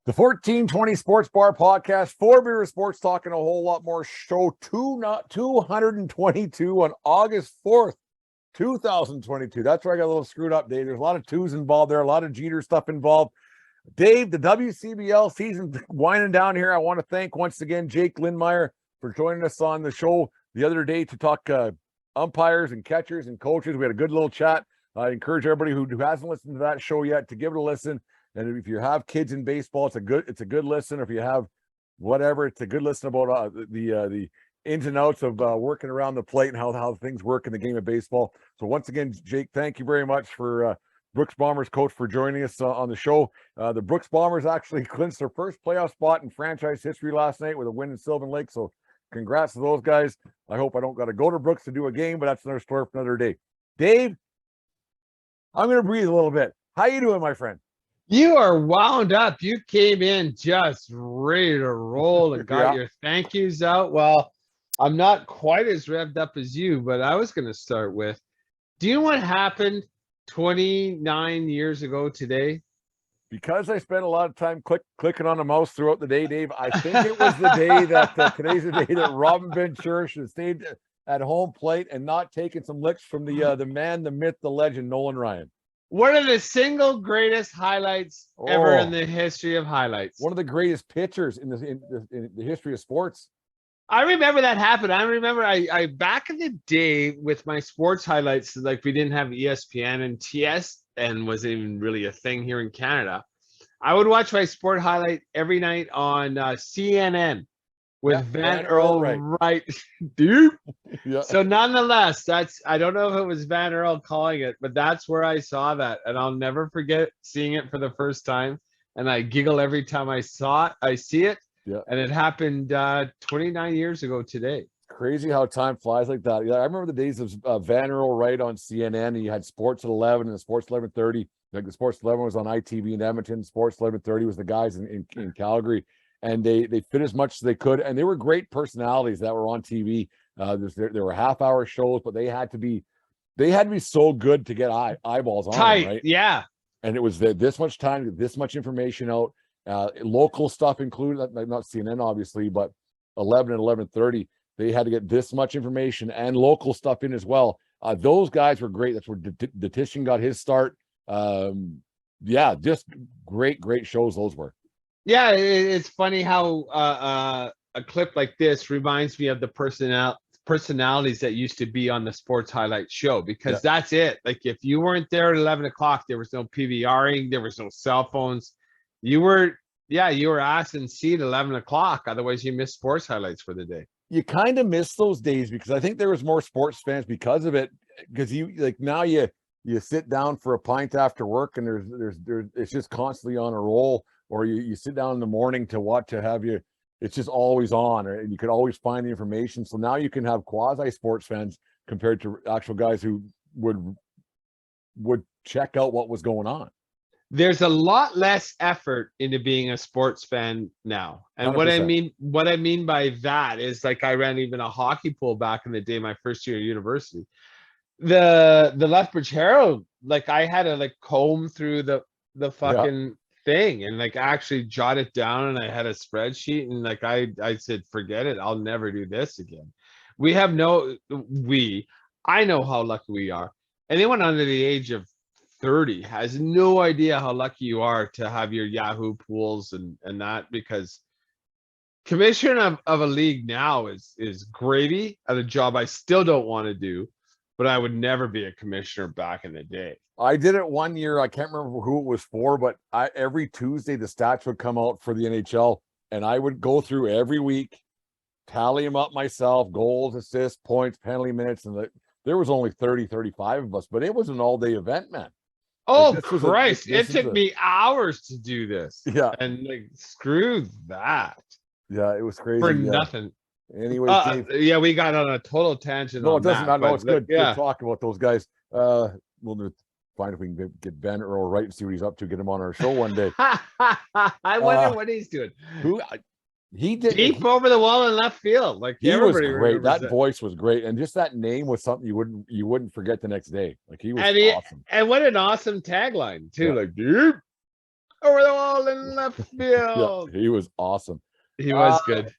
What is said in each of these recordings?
The 1420 Sports Bar Podcast, 4 beer sports talk and a whole lot more. Show 222 on August 4th, 2022. That's where I got a little screwed up, Dave. There's a lot of twos involved there, a lot of Jeter stuff involved. Dave, the WCBL season winding down here. I want to thank once again Jake Lindmeyer for joining us on the show the other day to talk umpires and catchers and coaches. We had a good little chat. I encourage everybody who hasn't listened to that show yet to give it a listen. And if you have kids in baseball, it's a good listen. Or if you have whatever, it's a good listen about the ins and outs of working around the plate and how things work in the game of baseball. So once again, Jake, thank you very much for Brooks Bombers coach for joining us on the show. The Brooks Bombers actually clinched their first playoff spot in franchise history last night with a win in Sylvan Lake. So congrats to those guys. I hope I don't got to go to Brooks to do a game, but that's another story for another day. Dave, I'm going to breathe a little bit. How you doing, my friend? You are wound up. You came in just ready to roll and got your thank yous out. Well, I'm not quite as revved up as you, but I was going to start with, do you know what happened 29 years ago today? Because I spent a lot of time clicking on the mouse throughout the day, Dave, I think it was the day that today's the day that Robin Ventura should have stayed at home plate and not taken some licks from the man, the myth, the legend, Nolan Ryan. One of the single greatest highlights ever in the history of highlights. One of the greatest pitchers in the history of sports. I remember that happened. I remember I back in the day with my sports highlights, like we didn't have ESPN and TSN wasn't even really a thing here in Canada. I would watch my sport highlight every night on CNN with Van Earl Wright. Dude. Yeah. So nonetheless, I don't know if it was Van Earl calling it, but that's where I saw that. And I'll never forget seeing it for the first time. And I giggle every time I see it. Yeah. And it happened 29 years ago today. Crazy how time flies like that. Yeah, I remember the days of Van Earl Wright on CNN. And you had Sports at 11 and Sports 11:30. Like the Sports 11 was on ITV in Edmonton. Sports 11:30 was the guys in Calgary. And they fit as much as they could. And they were great personalities that were on TV. There were half-hour shows, but they had to be so good to get eyeballs on tight, them, right? Yeah. And it was this much time to get this much information out. Local stuff included, not CNN obviously, but 11 and 11:30. They had to get this much information and local stuff in as well. Those guys were great. That's where Detition got his start. Just great shows those were. Yeah, it's funny how a clip like this reminds me of the personalities that used to be on the sports highlight show, because that's it. Like if you weren't there at 11 o'clock, there was no PVRing, there was no cell phones. You were ass and seat at 11 o'clock. Otherwise, you missed sports highlights for the day. You kind of miss those days because I think there was more sports fans because of it. Because now you sit down for a pint after work and there's it's just constantly on a roll. Or you sit down in the morning it's just always on, and you could always find the information. So now you can have quasi sports fans compared to actual guys who would check out what was going on. There's a lot less effort into being a sports fan now. And 100%. what I mean by that is, like, I ran even a hockey pool back in the day, my first year at university. The Lethbridge Herald, like I had to comb through the fucking thing and actually jot it down, and I had a spreadsheet, and I said, forget it, I'll never do this again. I know how lucky we are. Anyone under the age of 30 has no idea how lucky you are to have your Yahoo pools and that, because commissioner of a league now is gravy at a job I still don't want to do, but I would never be a commissioner back in the day. I did it one year. I can't remember who it was for, but every Tuesday the stats would come out for the NHL, and I would go through every week, tally them up myself, goals, assists, points, penalty minutes, and there was only 30, 35 of us, but it was an all-day event, man. Oh, Christ. It took me hours to do this. Yeah. And screw that. Yeah, it was crazy. For nothing. Anyway, Dave, we got on a total tangent. No, it doesn't matter. No, it's good to talk about those guys. We'll find if we can get Ben Earl Wright and see what he's up to, get him on our show one day. I wonder what he's doing. He did deep over the wall in left field. He was great. That voice was great, and just that name was something you wouldn't forget the next day. He was awesome. And what an awesome tagline too. Dude. over the wall in left Yeah, field. he was awesome. He was good.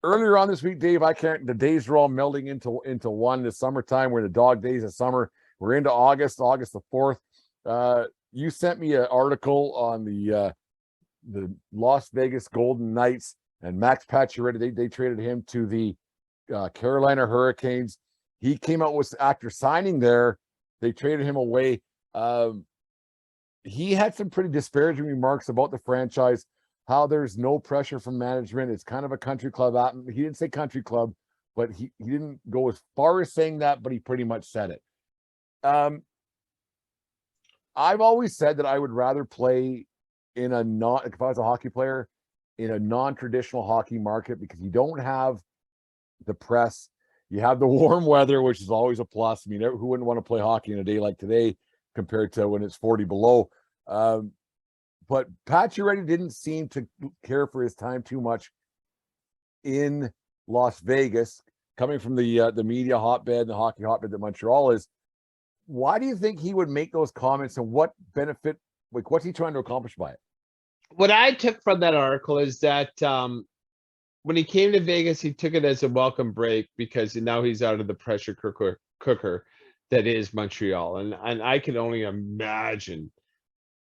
Earlier on this week, Dave, I can't. The days are all melding into one. The summertime, we're the dog days of summer. We're into August the 4th. You sent me an article on the Las Vegas Golden Knights and Max Pacioretty. They traded him to the Carolina Hurricanes. He came out with, after signing there, they traded him away. He had some pretty disparaging remarks about the franchise, how there's no pressure from management. It's kind of a country club. He didn't say country club, but he didn't go as far as saying that, but he pretty much said it. I've always said that I would rather play in a if I was a hockey player, in a non-traditional hockey market, because you don't have the press. You have the warm weather, which is always a plus. I mean, who wouldn't want to play hockey in a day like today compared to when it's 40 below? But Pacioretty didn't seem to care for his time too much in Las Vegas, coming from the media hotbed, the hockey hotbed that Montreal is. Why do you think he would make those comments, and what benefit, like, what's he trying to accomplish by it? What I took from that article is that when he came to Vegas, he took it as a welcome break, because now he's out of the pressure cooker that is Montreal. And I can only imagine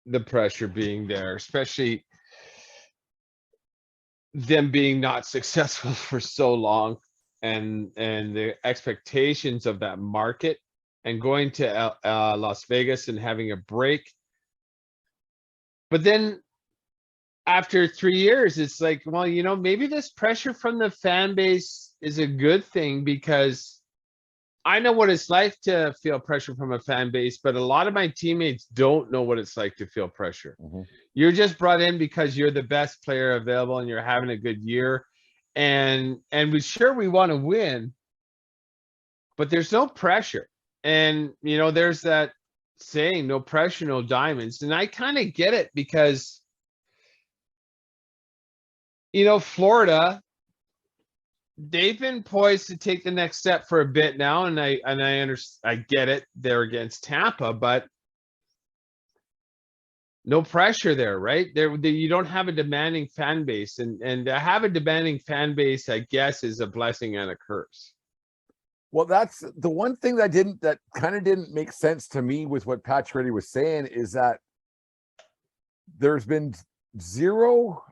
the pressure being there, especially them being not successful for so long, and the expectations of that market, and going to Las Vegas and having a break. But then after 3 years, it's like, well, maybe this pressure from the fan base is a good thing, because I know what it's like to feel pressure from a fan base, but a lot of my teammates don't know what it's like to feel pressure. Mm-hmm. You're just brought in because you're the best player available and you're having a good year. And we want to win, but there's no pressure. And, there's that saying, no pressure, no diamonds. And I kind of get it, because, Florida, they've been poised to take the next step for a bit now. And I understand, I get it. They're against Tampa, but no pressure there, right? You don't have a demanding fan base, and to have a demanding fan base, I guess, is a blessing and a curse. Well, that's the one thing that kind of didn't make sense to me with what Pacioretty was saying, is that there's been zero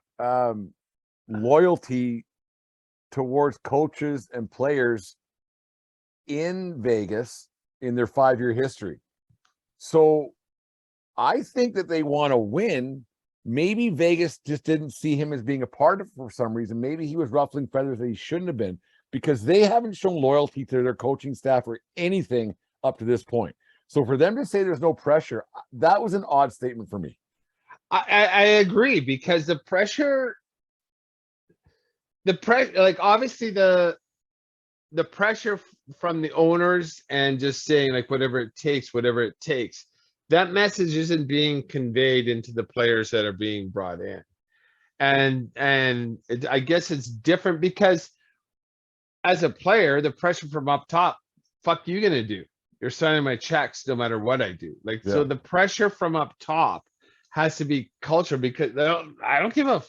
loyalty towards coaches and players in Vegas in their 5-year history. So I think that they want to win. Maybe Vegas just didn't see him as being a part of it for some reason. Maybe he was ruffling feathers that he shouldn't have been, because they haven't shown loyalty to their coaching staff or anything up to this point. So for them to say there's no pressure, that was an odd statement for me. I agree, because the pressure, like, obviously the pressure from the owners, and just saying, like, whatever it takes, that message isn't being conveyed into the players that are being brought in. And I guess it's different, because as a player, the pressure from up top, fuck you gonna do? You're signing my checks no matter what I do. Like, Yeah. So the pressure from up top has to be culture, because I don't give a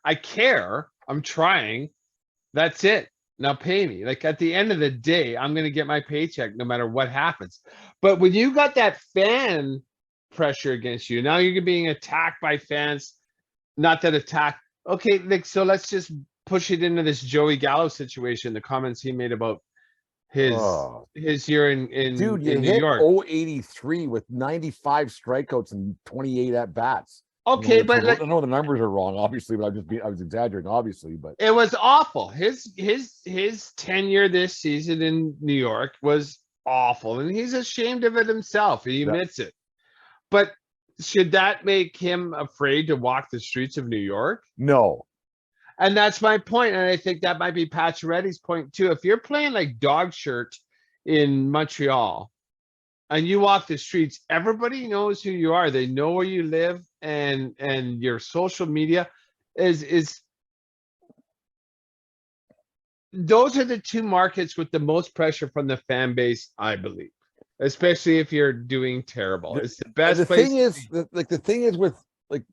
I care. I'm trying. That's it. Now pay me. Like, at the end of the day, I'm going to get my paycheck no matter what happens. But when you got that fan pressure against you, now you're being attacked by fans. Not that attack. Okay, like, so let's just push it into this Joey Gallo situation. The comments he made about his year in Dude, you in New hit York. 083 with 95 strikeouts and 28 at bats. Okay, but I know the numbers are wrong, obviously, but I was exaggerating, obviously, but it was awful. His tenure this season in New York was awful, and he's ashamed of it himself. He admits it. But should that make him afraid to walk the streets of New York? No. And that's my point, and I think that might be Pacioretty's point too. If you're playing like dog shirt in Montreal, and you walk the streets, everybody knows who you are. They know where you live, and your social media is those are the two markets with the most pressure from the fan base, I believe. Especially if you're doing terrible. It's the best The place. thing is, the thing is with, like,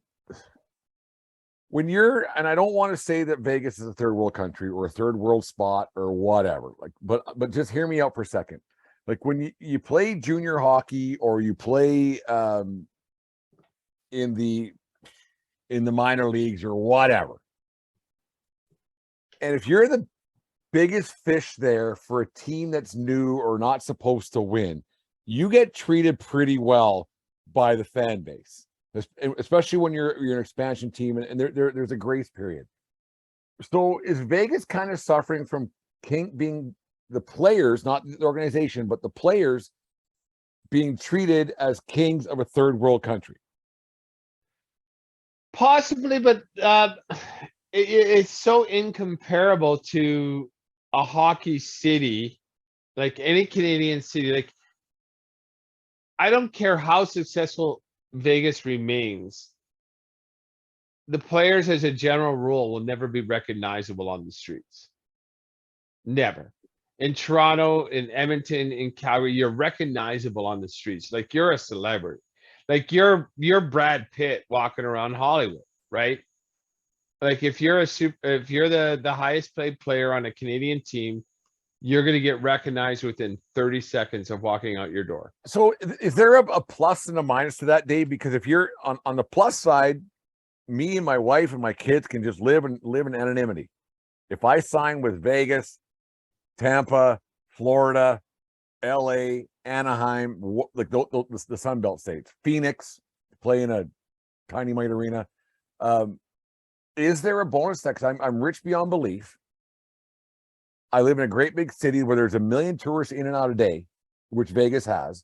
when you're, and I don't want to say that Vegas is a third world country or a third world spot or whatever, like, but just hear me out for a second. Like when you play junior hockey or you play in the minor leagues or whatever, and if you're the biggest fish there for a team that's new or not supposed to win, you get treated pretty well by the fan base, especially when you're an expansion team and there's a grace period. So is Vegas kind of suffering from being the players, not the organization, but the players being treated as kings of a third world country? Possibly, but it's so incomparable to a hockey city, like any Canadian city. Like, I don't care how successful Vegas remains, the players as a general rule will never be recognizable on the streets. Never. In Toronto, in Edmonton, in Calgary, you're recognizable on the streets. Like you're a celebrity. Like you're Brad Pitt walking around Hollywood, right? Like if you're the highest paid player on a Canadian team, you're going to get recognized within 30 seconds of walking out your door. So is there a plus and a minus to that, Dave? Because if you're on the plus side, me and my wife and my kids can just live in anonymity. If I sign with Vegas, Tampa, Florida, LA, Anaheim, like the Sun Belt states, Phoenix, play in a tiny mite arena. Is there a bonus that, because I'm rich beyond belief. I live in a great big city where there's 1 million tourists in and out a day, which Vegas has.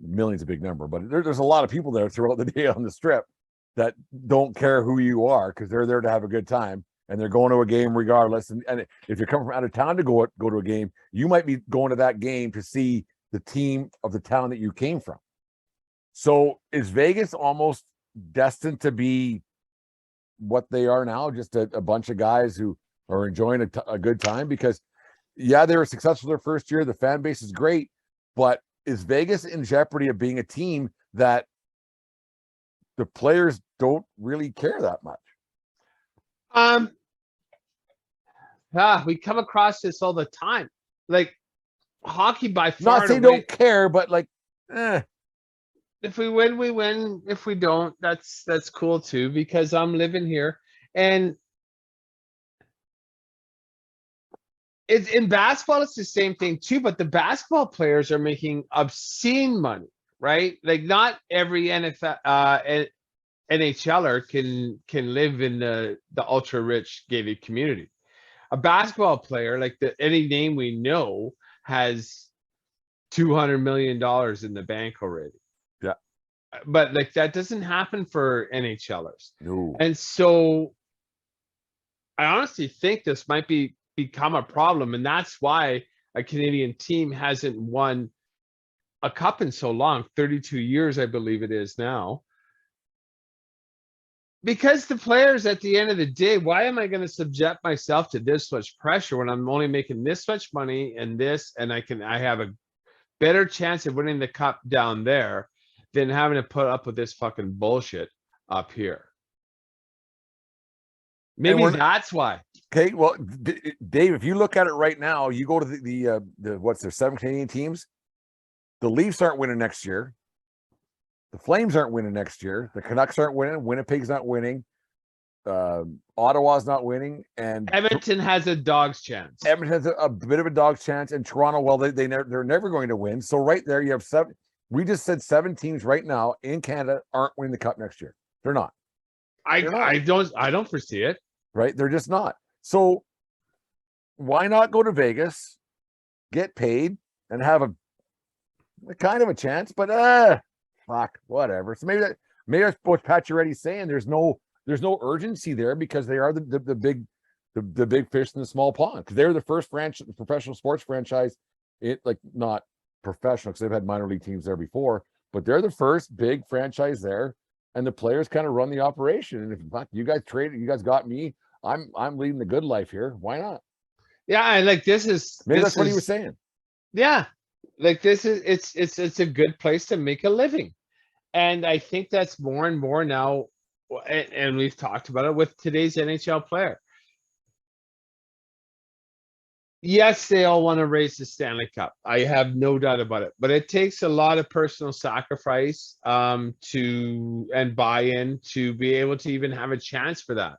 Million's a big number, but there's a lot of people there throughout the day on the strip that don't care who you are because they're there to have a good time and they're going to a game regardless. And if you're coming from out of town to go to a game, you might be going to that game to see the team of the town that you came from. So is Vegas almost destined to be what they are now, just a bunch of guys who are enjoying a good time? Because yeah, they were successful their first year, the fan base is great, but is Vegas in jeopardy of being a team that the players don't really care that much? We come across this all the time. Like hockey by far. Not saying don't care, but like, if we win, we win. If we don't, that's cool too, because I'm living here. And it's in basketball, it's the same thing too, but the basketball players are making obscene money, right? Like not every NHLer can live in the ultra rich gated community. A basketball player, like any name we know, has $200 million in the bank already. Yeah. But like that doesn't happen for NHLers. No. And so I honestly think this might become a problem. And that's why a Canadian team hasn't won a cup in so long, 32 years, I believe it is now. Because the players at the end of the day, why am I going to subject myself to this much pressure when I'm only making this much money and I have a better chance of winning the cup down there than having to put up with this fucking bullshit up here. Maybe that's why. Okay, well, Dave, if you look at it right now, you go to the what's there, 7 Canadian teams. The Leafs aren't winning next year. The Flames aren't winning next year. The Canucks aren't winning. Winnipeg's not winning. Ottawa's not winning. And Edmonton has a dog's chance. Edmonton has a bit of a dog's chance. And Toronto, well, they're never going to win. So right there, you have 7. We just said 7 teams right now in Canada aren't winning the cup next year. They're not. I don't foresee it. Right? They're just not. So why not go to Vegas, get paid, and have a kind of a chance? But fuck, whatever. So maybe that's what Pacioretty's saying. There's no urgency there because they are the big fish in the small pond, because they're the first professional sports franchise. Not professional because they've had minor league teams there before, but they're the first big franchise there, and the players kind of run the operation. And if you guys traded, you guys got me, I'm leading the good life here. Why not? Yeah, and like that's what he was saying. Yeah, like it's a good place to make a living. And I think that's more and more now and we've talked about it with today's NHL player. Yes, they all want to raise the Stanley Cup. I have no doubt about it. But it takes a lot of personal sacrifice and buy-in to be able to even have a chance for that.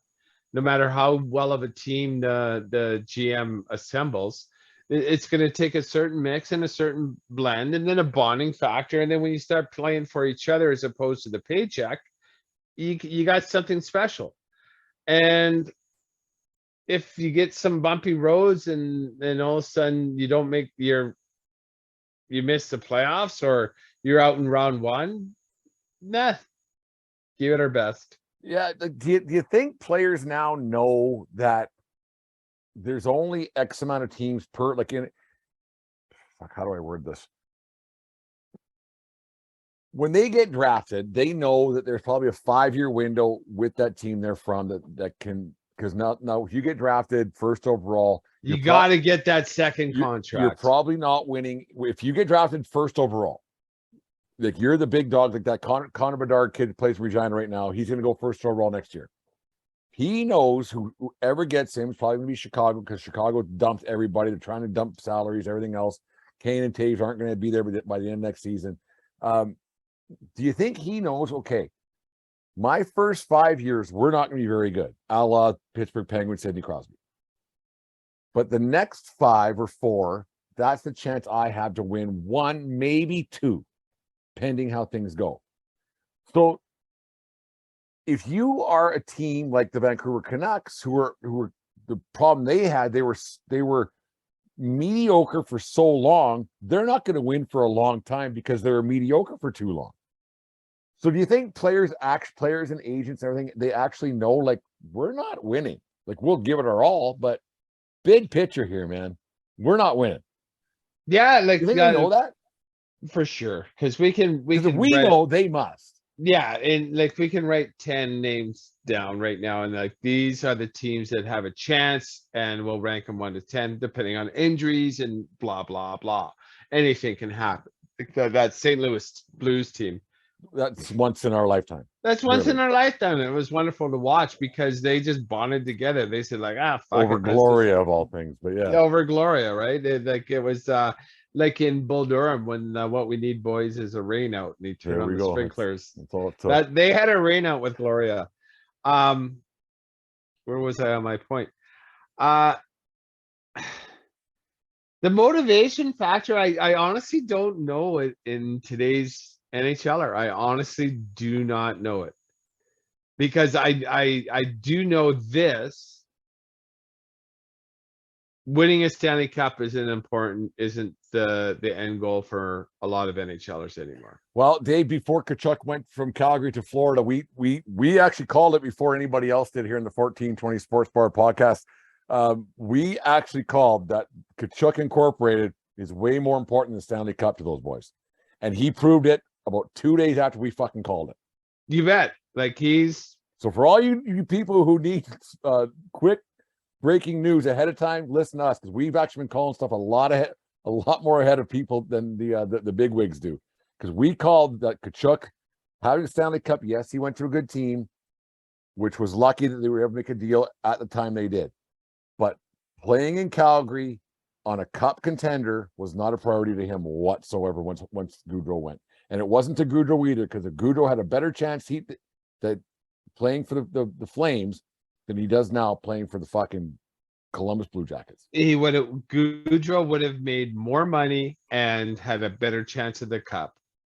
No matter how well of a team the GM assembles, it's going to take a certain mix and a certain blend, and then a bonding factor. And then when you start playing for each other as opposed to the paycheck, you got something special. And if you get some bumpy roads and all of a sudden you don't make you miss the playoffs, or you're out in round one, give it our best. Yeah. Do you think players now know that there's only X amount of teams per, like, how do I word this? When they get drafted, they know that there's probably a 5-year window with that team they're from that can, because now if you get drafted first overall, You got to get that second contract. You're probably not winning if you get drafted first overall. Like, you're the big dog, like that Connor Bedard kid plays for Regina right now. He's going to go first overall next year. He knows whoever gets him is probably going to be Chicago, because Chicago dumped everybody. They're trying to dump salaries, everything else. Kane and Taves aren't going to be there by the end of next season. Do you think he knows, okay, my first 5 years, we're not going to be very good, a la Pittsburgh Penguins, Sidney Crosby. But the next 5 or 4, that's the chance I have to win 1, maybe 2, pending how things go. So if you are a team like the Vancouver Canucks, who were the problem they had, they were mediocre for so long, they're not going to win for a long time because they were mediocre for too long. So do you think players and agents and everything, they actually know, like, we're not winning? Like, we'll give it our all, but big picture here, man, we're not winning. Yeah, like, you think they know that? For sure, because we know they must. Yeah, and like, we can write 10 names down right now, and like, these are the teams that have a chance, and we'll rank them 1 to 10 depending on injuries and blah blah blah. Anything can happen. Like that St. Louis Blues team, that's once in our lifetime. That's once in our lifetime. It was wonderful to watch because they just bonded together. They said, like, fuck over it, Gloria of all things, but yeah, over Gloria, right? Like, it was like in Bull Durham when what we need, boys, is a rain out, and he turned on the sprinklers. That's all it took. That they had a rain out with Gloria. Where was I on my point? The motivation factor, I honestly don't know it in today's NHLer. I honestly do not know it, because I do know this. Winning a Stanley Cup isn't the end goal for a lot of NHLers anymore. Well, Dave, before Tkachuk went from Calgary to Florida, we actually called it before anybody else did here in the 1420 Sports Bar podcast. We actually called that Tkachuk Incorporated is way more important than the Stanley Cup to those boys. And he proved it about 2 days after we fucking called it. You bet. Like, so for all you people who need quick breaking news ahead of time, listen to us, because we've actually been calling stuff a lot more ahead of people than the big wigs do. Because we called that Tkachuk having a Stanley Cup. Yes, he went to a good team, which was lucky that they were able to make a deal at the time they did. But playing in Calgary on a cup contender was not a priority to him whatsoever once Gaudreau went. And it wasn't to Gaudreau either, because if Gaudreau had a better chance that playing for the Flames than he does now playing for the fucking Columbus Blue Jackets. Gaudreau would have made more money and had a better chance of the cup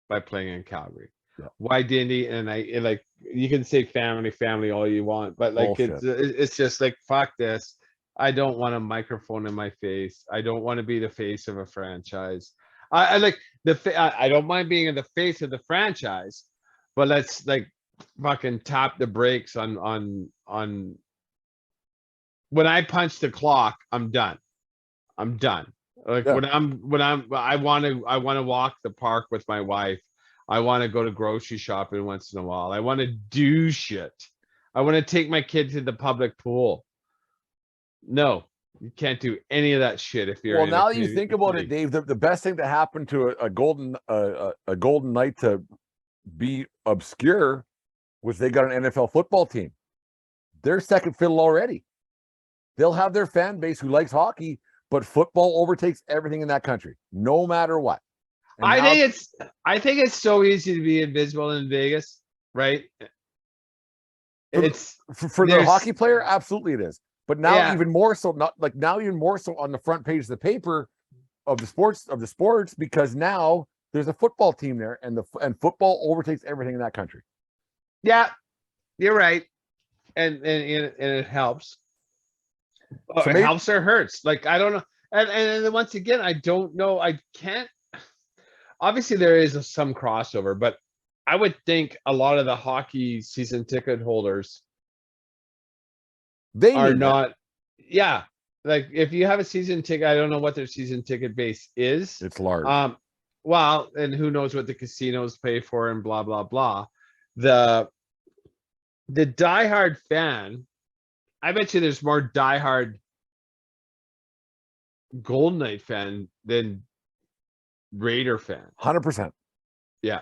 by playing in Calgary. Yeah. Why didn't he? And like, you can say family all you want, but like, it's just like, fuck this. I don't want a microphone in my face. I don't want to be the face of a franchise. I like I don't mind being in the face of the franchise, but let's like fucking tap the brakes on when I punch the clock, I'm done. Like, when I want to walk the park with my wife. I want to go to grocery shopping once in a while. I want to do shit. I want to take my kid to the public pool. No, you can't do any of that shit if you're. Well, now that you think about it, Dave, the best thing to happen to a golden Knight to be obscure was they got an NFL football team. They're second fiddle already. They'll have their fan base who likes hockey, but football overtakes everything in that country, no matter what. And I now, think it's so easy to be invisible in Vegas, right? It's for the hockey player, absolutely it is. But now even more so, even more so on the front page of the paper of the sports, because now there's a football team there, and football overtakes everything in that country. Yeah, you're right, and it helps. So it helps or hurts. Like, I don't know, and then once again, I don't know. I can't. Obviously, there is some crossover, but I would think a lot of the hockey season ticket holders are not. Yeah, like if you have a season ticket, I don't know what their season ticket base is. It's large. Well, and who knows what the casinos pay for and blah blah blah. The diehard fan, I bet you there's more diehard Golden Knight fan than Raider fan. 100%. Yeah.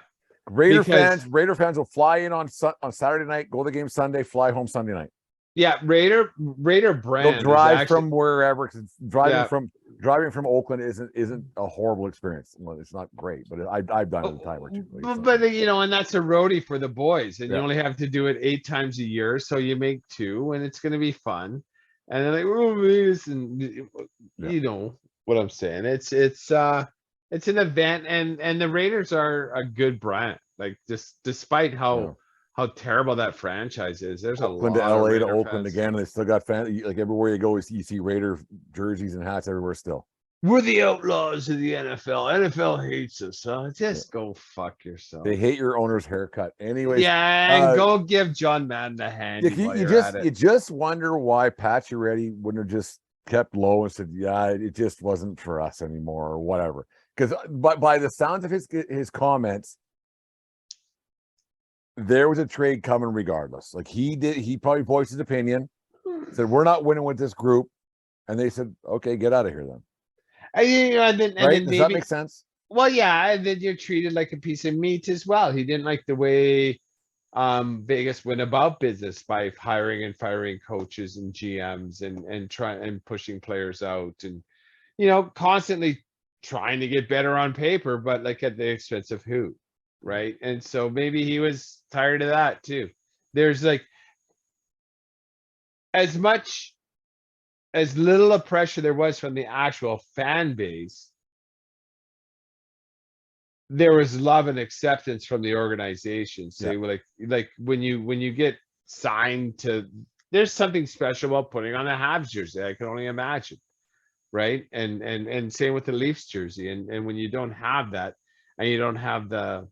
Raider fans will fly in on Saturday night, go to the game Sunday, fly home Sunday night. Yeah, Raider brand. They'll drive from wherever, because driving from Oakland isn't a horrible experience. Well, it's not great, but I've done it a time or two. But and that's a roadie for the boys, and you only have to do it 8 times a year, so you make 2, and it's going to be fun. And then you know what I'm saying. It's an event, and the Raiders are a good brand. Like, just despite how terrible that franchise is, there's Oakland to LA to Oakland again. They still got fans. Like, everywhere you go, you see Raider jerseys and hats everywhere still. We're the outlaws of the NFL. NFL hates us, huh? Just go fuck yourself. They hate your owner's haircut. Anyways. Yeah, and go give John Madden a hand. You just wonder why Pacioretty wouldn't have just kept low and said, yeah, it just wasn't for us anymore, or whatever. Because by the sounds of his comments, there was a trade coming regardless. Like, he probably voiced his opinion, said, we're not winning with this group. And they said, okay, get out of here then. Does that make sense? Well, yeah, and then you're treated like a piece of meat as well. He didn't like the way Vegas went about business by hiring and firing coaches and GMs and pushing players out, and constantly trying to get better on paper, but like at the expense of who, right? And so maybe he was tired of that too. There's like as little of pressure there was from the actual fan base, there was love and acceptance from the organization. So like when you get signed to, there's something special about putting on a Habs jersey. I can only imagine. Right. And same with the Leafs jersey. And when you don't have that, and you don't have the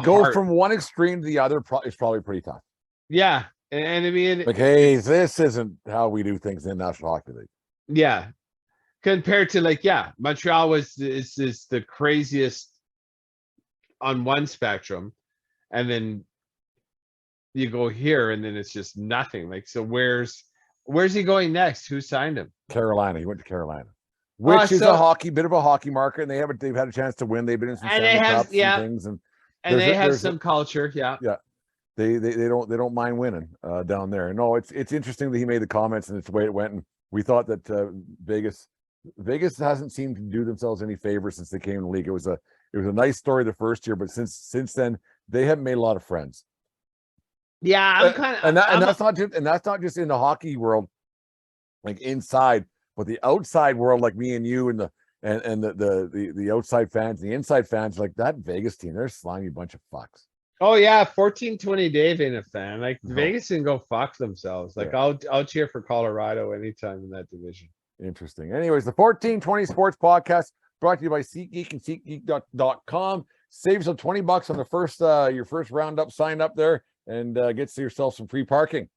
go from one extreme to the other is probably pretty tough. Yeah. And I mean, like, hey, this isn't how we do things in National Hockey League. Yeah. Compared to Montreal is the craziest on one spectrum. And then you go here and then it's just nothing. Like, so where's he going next? Who signed him? Carolina. He went to Carolina, which is bit of a hockey market, and they've had a chance to win. They've been in some Cups and things, and they have some culture. Yeah. They don't mind winning down there. No, it's interesting that he made the comments and it's the way it went. And we thought that Vegas hasn't seemed to do themselves any favors since they came in the league. It was a nice story the first year, but since then they haven't made a lot of friends. Yeah, that's not just in the hockey world, like inside, but the outside world, like me and you and the outside fans, the inside fans, like that Vegas team, they're a slimy bunch of fucks. Oh yeah, 1420 Dave ain't a fan. Like, Vegas can go fuck themselves. Like, I'll cheer for Colorado anytime in that division. Interesting. Anyways, the 1420 Sports Podcast brought to you by SeatGeek and SeatGeek.com. Save yourself $20 on the first your first roundup sign up there, and gets yourself some free parking.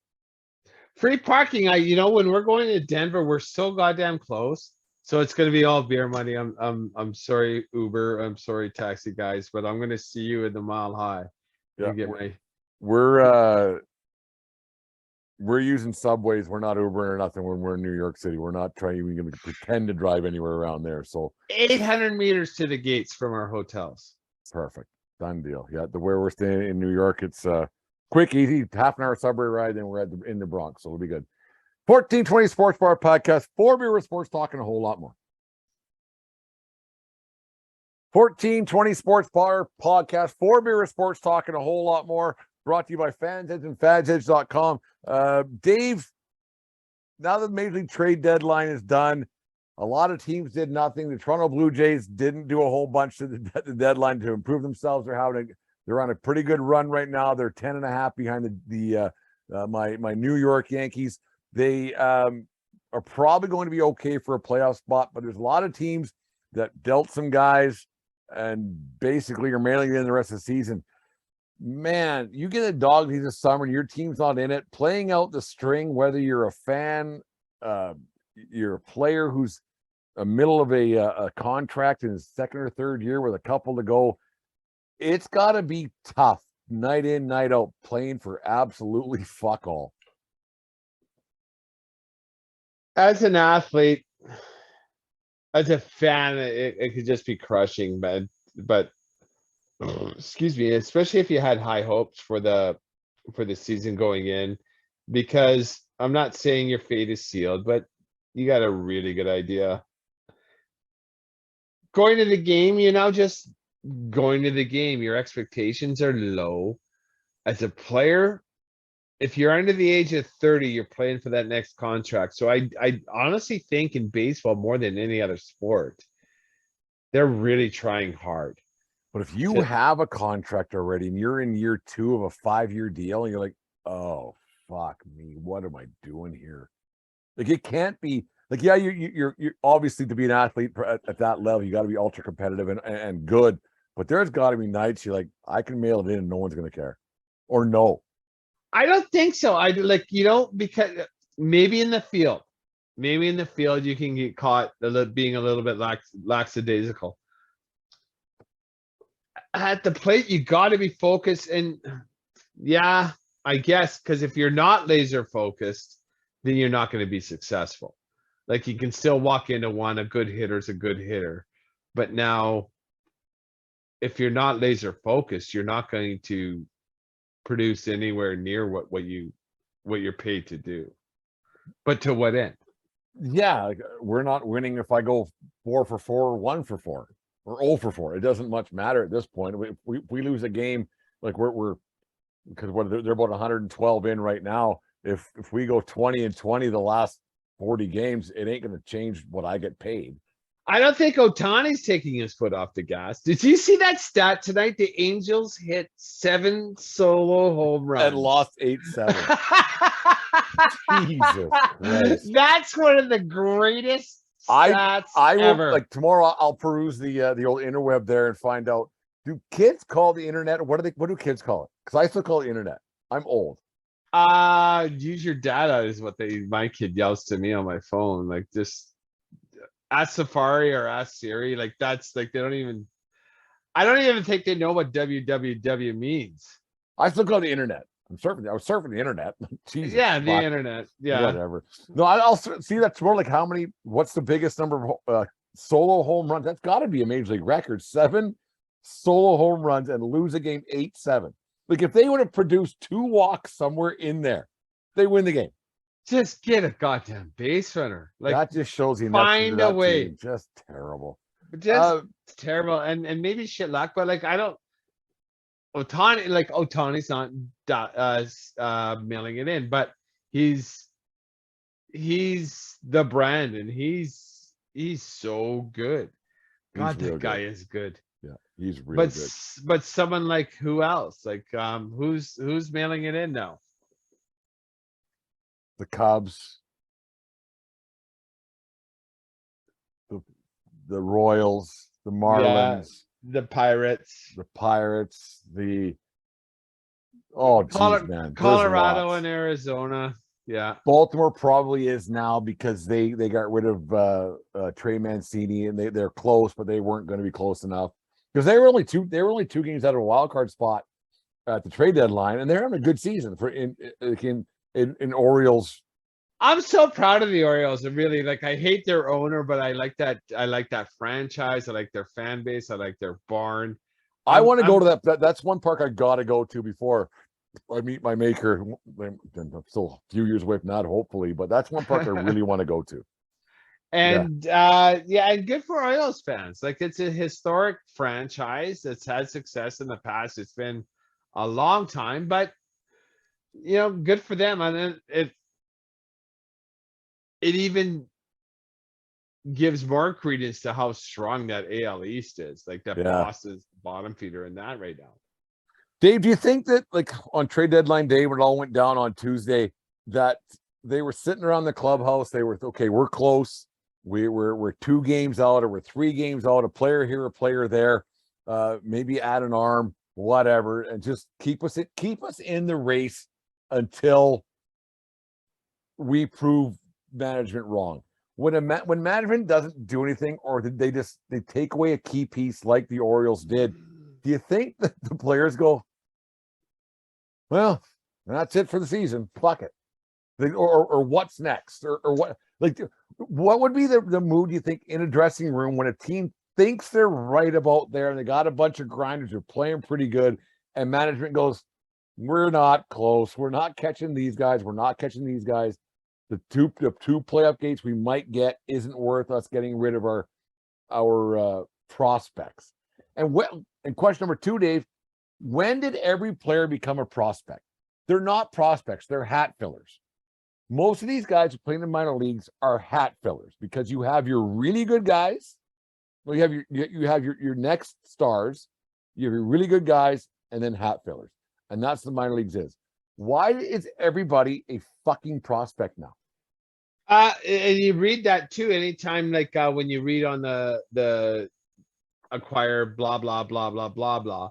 Free parking. When we're going to Denver, we're so goddamn close. So it's going to be all beer money. I'm sorry, Uber. I'm sorry, taxi guys, but I'm going to see you at the Mile High. Yeah, we're using subways. We're not Uber or nothing when we're in New York City. We're not trying even to pretend to drive anywhere around there. So 800 meters to the gates from our hotels. Perfect. Done deal. Yeah, the where we're staying in New York, it's quick, easy, half an hour subway ride, then we're in the Bronx, so it'll be good. 1420 Sports Bar Podcast, 4 beer with sports talk and a whole lot more. 1420 Sports Bar Podcast, 4 beer with sports talk and a whole lot more. Brought to you by FansEdge and FansEdge.com. Dave, now that the Major League trade deadline is done, a lot of teams did nothing. The Toronto Blue Jays didn't do a whole bunch to the deadline to improve themselves. They're on a pretty good run right now. They're 10.5 behind my New York Yankees. They are probably going to be okay for a playoff spot, but there's a lot of teams that dealt some guys and basically are mailing it in the rest of the season. Man, you get a dog these this summer and your team's not in it, playing out the string, whether you're a fan, you're a player who's a middle of a contract in his second or third year with a couple to go. It's got to be tough night in, night out, playing for absolutely fuck all. As an athlete, as a fan, it could just be crushing, but excuse me, especially if you had high hopes for the season going in, because I'm not saying your fate is sealed, but you got a really good idea. Going to the game, you're now just going to the game. Your expectations are low. As a player, if you're under the age of 30, you're playing for that next contract. So I honestly think in baseball, more than any other sport, they're really trying hard. But if you have a contract already and you're in year 2 of a 5-year deal and you're like, oh, fuck me, what am I doing here? Like, it can't be like, yeah, you're obviously, to be an athlete at that level, you got to be ultra competitive and good. But there's got to be nights you're like, I can mail it in and no one's going to care. Or no. I don't think so. Because maybe in the field you can get caught being a little bit lackadaisical. At the plate, you got to be focused, and yeah, I guess, because if you're not laser focused, then you're not going to be successful. Like, you can still walk into one, a good hitter's a good hitter, but now if you're not laser focused, you're not going to produce anywhere near what you're paid to do. But to what end? Yeah, like, we're not winning if I go 4 for 4 or 1 for 4 or 0 for 4. It doesn't much matter at this point. If we lose a game, like we're because they're about 112 in right now. If we go 20-20 the last 40 games, it ain't going to change what I get paid. I don't think Ohtani's taking his foot off the gas. Did you see that stat tonight? The Angels hit 7 solo home runs and lost 8-7. Jesus Christ. That's one of the greatest stats I will ever. Like, tomorrow I'll peruse the old interweb there and find out, do kids call the internet? What do kids call it? Because I still call it internet. I'm old. Use your data is what my kid yells to me on my phone. Like, just ask Safari or ask Siri. Like, that's like, I don't even think they know what www means. I still call it the internet. I was surfing the internet. Jesus, yeah, the internet. Yeah, whatever. No, I'll see that's more like what's the biggest number of solo home runs? That's got to be a major league record. 7 solo home runs and lose a game 8-7. Like, if they would have produced 2 walks somewhere in there, they win the game. Just get a goddamn base runner. Like, that just shows you find a way. Just terrible. Just terrible. And maybe shit luck, but like, I don't. Ohtani's not mailing it in, but he's the brand, and he's so good. God, that guy is good. Yeah, he's really good. But someone like who else? Like, who's mailing it in now? The Cubs, the Royals, the Marlins, the Pirates, man, Colorado and Arizona. Yeah, Baltimore probably is now, because they got rid of Trey Mancini, and they're close, but they weren't going to be close enough, because they were only two games out of a wild card spot at the trade deadline, and they're having a good season in Orioles. I'm so proud of the Orioles. And really, like, I hate their owner, but I like that franchise. I like their fan base. I like their barn. I want to go to that. That's one park I got to go to before I meet my maker. I'm still a few years away from that, hopefully, but that's one park I really want to go to. And and good for Oilers fans. Like, it's a historic franchise that's had success in the past. It's been a long time, but good for them. And then it even gives more credence to how strong that AL East is. Like, that Boston's bottom feeder in that right now. Dave, do you think that, like, on trade deadline day when it all went down on Tuesday, that they were sitting around the clubhouse, they were, okay, we're close. We're 2 games out, or we're 3 games out, a player here, a player there, maybe add an arm, whatever, and just keep us in the race until we prove management wrong. When management doesn't do anything, or they take away a key piece like the Orioles did, do you think that the players go, well, that's it for the season, fuck it? Or what's next? Or what? Like, what would be the mood, you think, in a dressing room when a team thinks they're right about there and they got a bunch of grinders who are playing pretty good, and management goes, we're not close. We're not catching these guys. We're not catching these guys. The two playoff gates we might get isn't worth us getting rid of our prospects. And question number 2, Dave, when did every player become a prospect? They're not prospects. They're hat fillers. Most of these guys who play in the minor leagues are hat fillers, because you have your really good guys. Well, you have your next stars. You have your really good guys, and then hat fillers. And that's the minor leagues is. Why is everybody a fucking prospect now? And you read that too anytime, like, when you read on the acquire blah blah blah blah blah blah.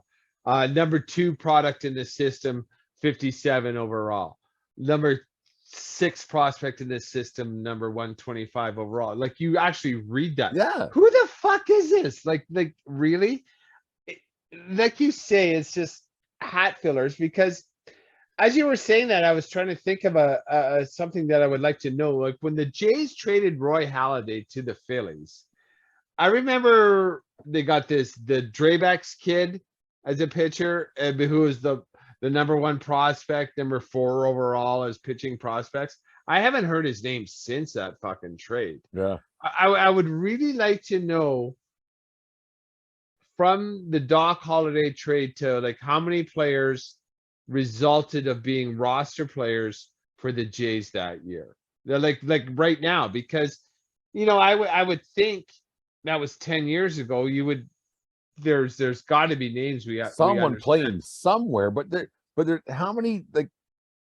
Number 2 product in the system, 57 overall. Number 6 prospect in this system, number 125 overall. Like, you actually read that. Yeah. Who the fuck is this? Like really? Like you say, it's just hat fillers. Because as you were saying that, I was trying to think of something that I would like to know. Like, when the Jays traded Roy Halladay to the Phillies, I remember they got the Drabex kid as a pitcher, who was the number 1 prospect, number 4 overall as pitching prospects. I haven't heard his name since that fucking trade. Yeah. I would really like to know, from the Doc Holliday trade, to, like, how many players resulted of being roster players for the Jays that year. They're like right now, because I would think that was 10 years ago. There's got to be names someone playing somewhere, but there how many, like,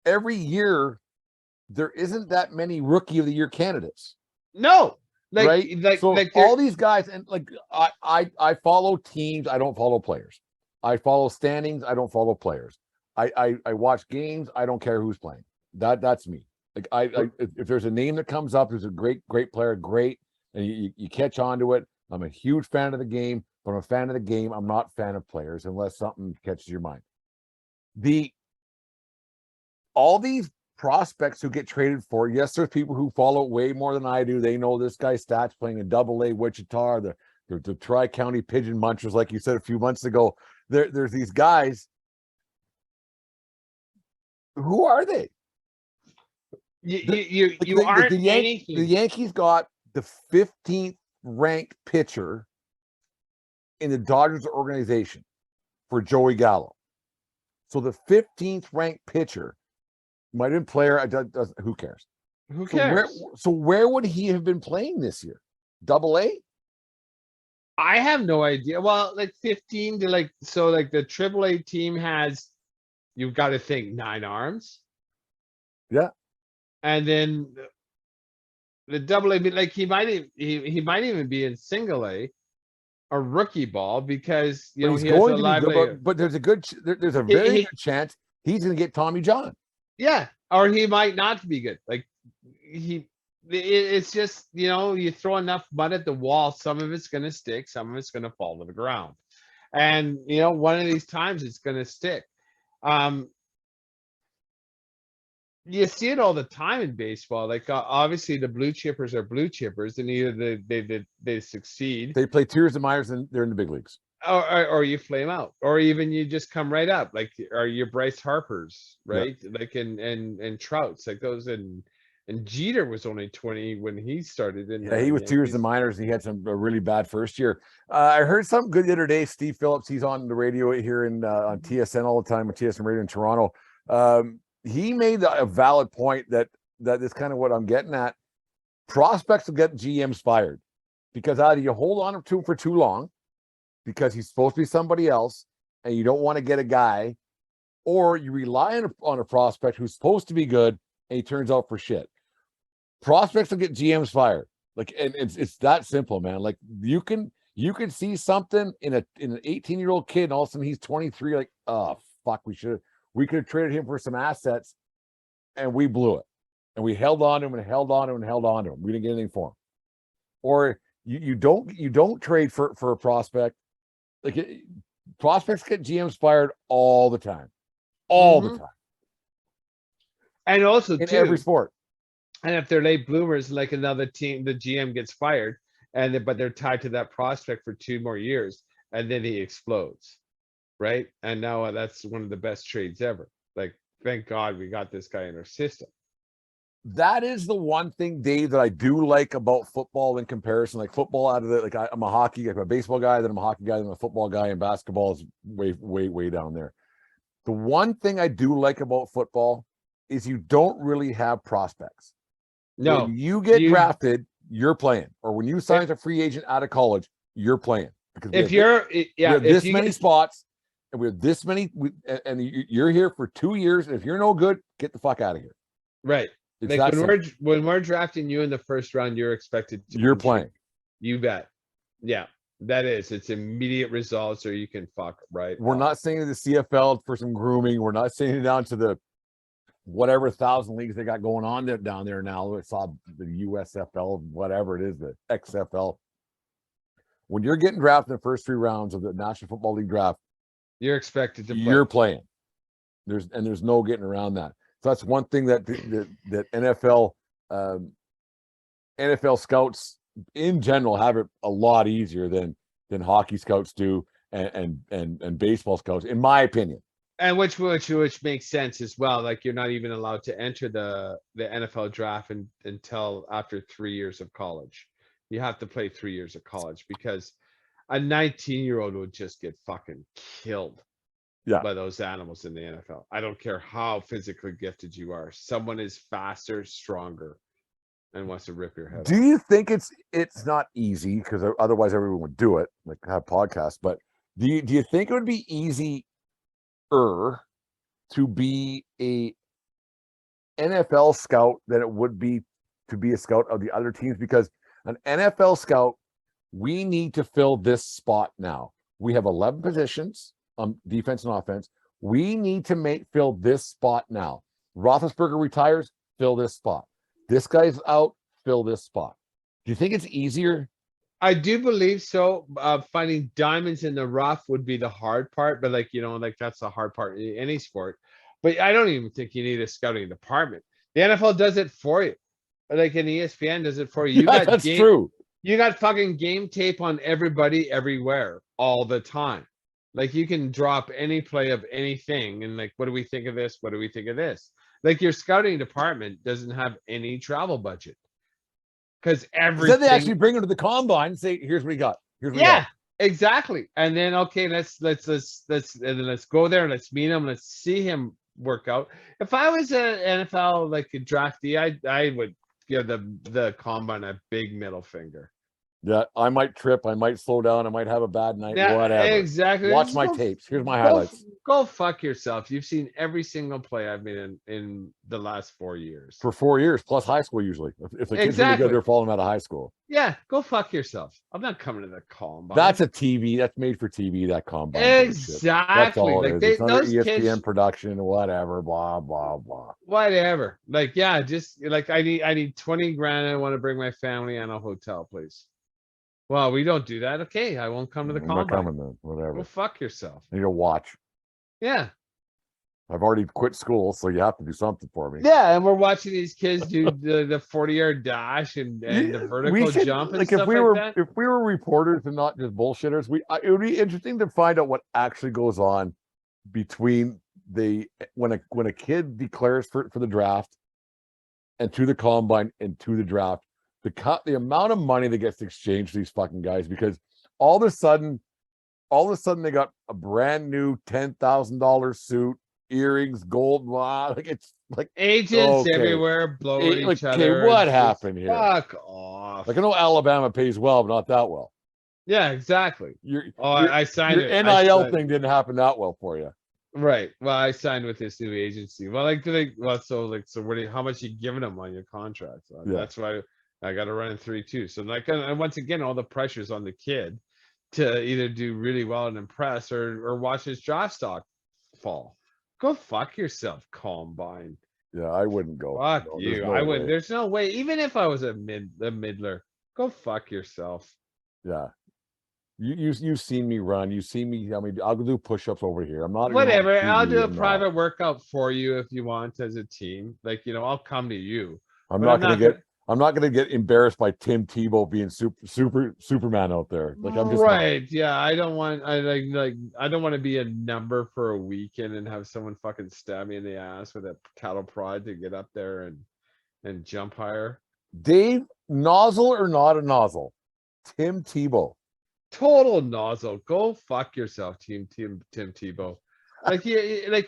every year there isn't that many rookie of the year candidates. No, right? So all these guys, and like, I follow teams, I don't follow players. I follow standings, I don't follow players. I watch games, I don't care who's playing. That's me. Like, if there's a name that comes up, there's a great player, great, and you catch on to it. I'm a huge fan of the game, but I'm a fan of the game. I'm not a fan of players unless something catches your mind. All these prospects who get traded for, yes, there's people who follow it way more than I do. They know this guy's stats playing in Double-A Wichita, the Tri-County Pigeon Munchers, like you said a few months ago. There's these guys. Who are they? You aren't anything. The Yankees got the 15th ranked pitcher in the Dodgers organization for Joey Gallo. So the 15th ranked pitcher might have been player. Who cares? Who cares? So where would he have been playing this year? Double-A? I have no idea. Well, like 15 to the AAA team has, you've got to think, 9 arms. Yeah. And then the Double-A, like, he might even be in Single A or rookie ball, because he has a lively. But there's a very good chance he's going to get Tommy John. Yeah, or he might not be good. Like, it's just, you throw enough mud at the wall, some of it's going to stick, some of it's going to fall to the ground, and one of these times it's going to stick. You see it all the time in baseball. Like, obviously the blue chippers are blue chippers, and either they succeed. They play Tears and Myers, and they're in the big leagues. or you flame out, or even you just come right up, like, or your Bryce Harpers, Yeah. right? Like, and Trouts, like those, and Jeter was only 20 when he started in Yeah, the he was 2 years in the Yankees. minors, and he had some a really bad first year. I heard something good the other day. Steve Phillips, he's on the radio here in on TSN all the time, with TSN Radio in Toronto. He made a valid point that is kind of what I'm getting at. Prospects will get GMs fired because either you hold on to him for too long because he's supposed to be somebody else, and you don't want to get a guy, or you rely on a prospect who's supposed to be good and he turns out for shit. Prospects will get GMs fired. Like, and it's that simple, man. Like, you can see something in an 18-year-old kid, and all of a sudden he's 23. Like, oh fuck, we could have traded him for some assets, and we blew it. And we held on to him and held on to him and held on to him. We didn't get anything for him. Or you don't trade for a prospect. Like, prospects get GMs fired all the time, all the time, And also in too, every sport. and if they're late bloomers, like another team, the GM gets fired, but they're tied to that prospect for 2 more years, and then he explodes, right? And now that's one of the best trades ever. Like, thank God we got this guy in our system. That is the one thing, Dave, that I do like about football in comparison. Like, football, out of the, like, I'm a hockey, I'm a baseball guy, then I'm a hockey guy, then I'm a football guy, and basketball is way down there. The one thing I do like about football is you don't really have prospects. No, when you get drafted, you're playing, or when you sign as a free agent out of college, you're playing. Because if you're, we have this many spots, and we have this many, and you're here for 2 years. And if you're no good, get the fuck out of here. right. It's Like, that when we're drafting you in the first round, you're expected to you're contribute. playing. You bet. Yeah, that is. It's immediate results, or you can fuck right We're off. not saying to the CFL for some grooming. We're not saying it down to the whatever 1,000 leagues they got going on there down there now. I saw the USFL, whatever it is, the XFL. When you're getting drafted in the first 3 rounds of the National Football League draft, You're expected to play. you're playing. There's no getting around that. So that's one thing that NFL scouts in general have it a lot easier than hockey scouts do, and baseball scouts, in my opinion. And which makes sense as well. Like, you're not even allowed to enter the NFL draft until after 3 years of college. You have to play 3 years of college, because a 19-year-old would just get fucking killed by those animals in the NFL. I don't care how physically gifted you are. Someone is faster, stronger, and wants to rip your head off. Do you think it's not easy, because otherwise everyone would do it, like have podcasts, but do you think it would be easier to be a NFL scout than it would be to be a scout of the other teams? Because an NFL scout, we need to fill this spot now. We have 11 positions on defense and offense. We need to fill this spot now. Roethlisberger retires, fill this spot. This guy's out, fill this spot. Do you think it's easier? I do believe so. Finding diamonds in the rough would be the hard part, but like that's the hard part in any sport. But I don't even think you need a scouting department. The NFL does it for you. Like, an ESPN does it for you. That's true. You got fucking game tape on everybody everywhere all the time. Like, you can drop any play of anything, and like, what do we think of this? What do we think of this? Like, your scouting department doesn't have any travel budget, because everything. Then they actually bring him to the combine and say, "Here's what we got. Here's what we got." Exactly. And then, okay, let's go there. Let's meet him. Let's see him work out. If I was an NFL like a draftee, I would give the combine a big middle finger. Yeah, I might trip, I might slow down, I might have a bad night, Yeah, whatever. exactly. Watch my tapes. Here's my highlights. Go fuck yourself. You've seen every single play I've made in the last 4 years. For 4 years, plus high school usually. If the kids really good, they're falling out of high school. Yeah, go fuck yourself. I'm not coming to the combine. That's a TV. That's made for TV, that combine. Exactly. That's all like it is. It's under those ESPN kids, production, whatever, blah, blah, blah. whatever. Like, yeah, just like I need 20 grand. I want to bring my family and a hotel, please. Well, we don't do that. Okay, I won't come to the combine. I'm not coming then. Whatever. Go fuck yourself. I need to watch. Yeah. I've already quit school, so you have to do something for me. Yeah, and we're watching these kids do the 40-yard dash and the vertical jump and stuff like that. If we were reporters and not just bullshitters, it would be interesting to find out what actually goes on between when a kid declares for the draft and to the combine and to the draft, the amount of money that gets exchanged to these fucking guys, because all of a sudden they got a brand new $10,000 suit, earrings, gold, like it's like agents everywhere blowing each other. Okay, what happened here? Fuck off. Like I know Alabama pays well, but not that well. Yeah, exactly. I signed it. NIL thing didn't happen that well for you. Right. Well, I signed with this new agency. Well, how much you giving them on your contract? That's why I got to run in 3-2. So and once again, all the pressure's on the kid to either do really well and impress or watch his draft stock fall. Go fuck yourself, Combine. Yeah, I wouldn't go. Fuck you. I wouldn't. There's no way. Even if I was a middler, go fuck yourself. Yeah. You've seen me run. You've seen me. I mean, I'll do push-ups over here. I'm not. Whatever. I'll do a private workout for you if you want as a team. Like, I'll come to you. I'm not gonna get embarrassed by Tim Tebow being Superman out there. Like I'm just right. Not. Yeah, I don't want. I don't want to be a number for a weekend and have someone fucking stab me in the ass with a cattle prod to get up there and jump higher. Dave, nozzle or not a nozzle? Tim Tebow. Total nozzle. Go fuck yourself, Tim Tebow.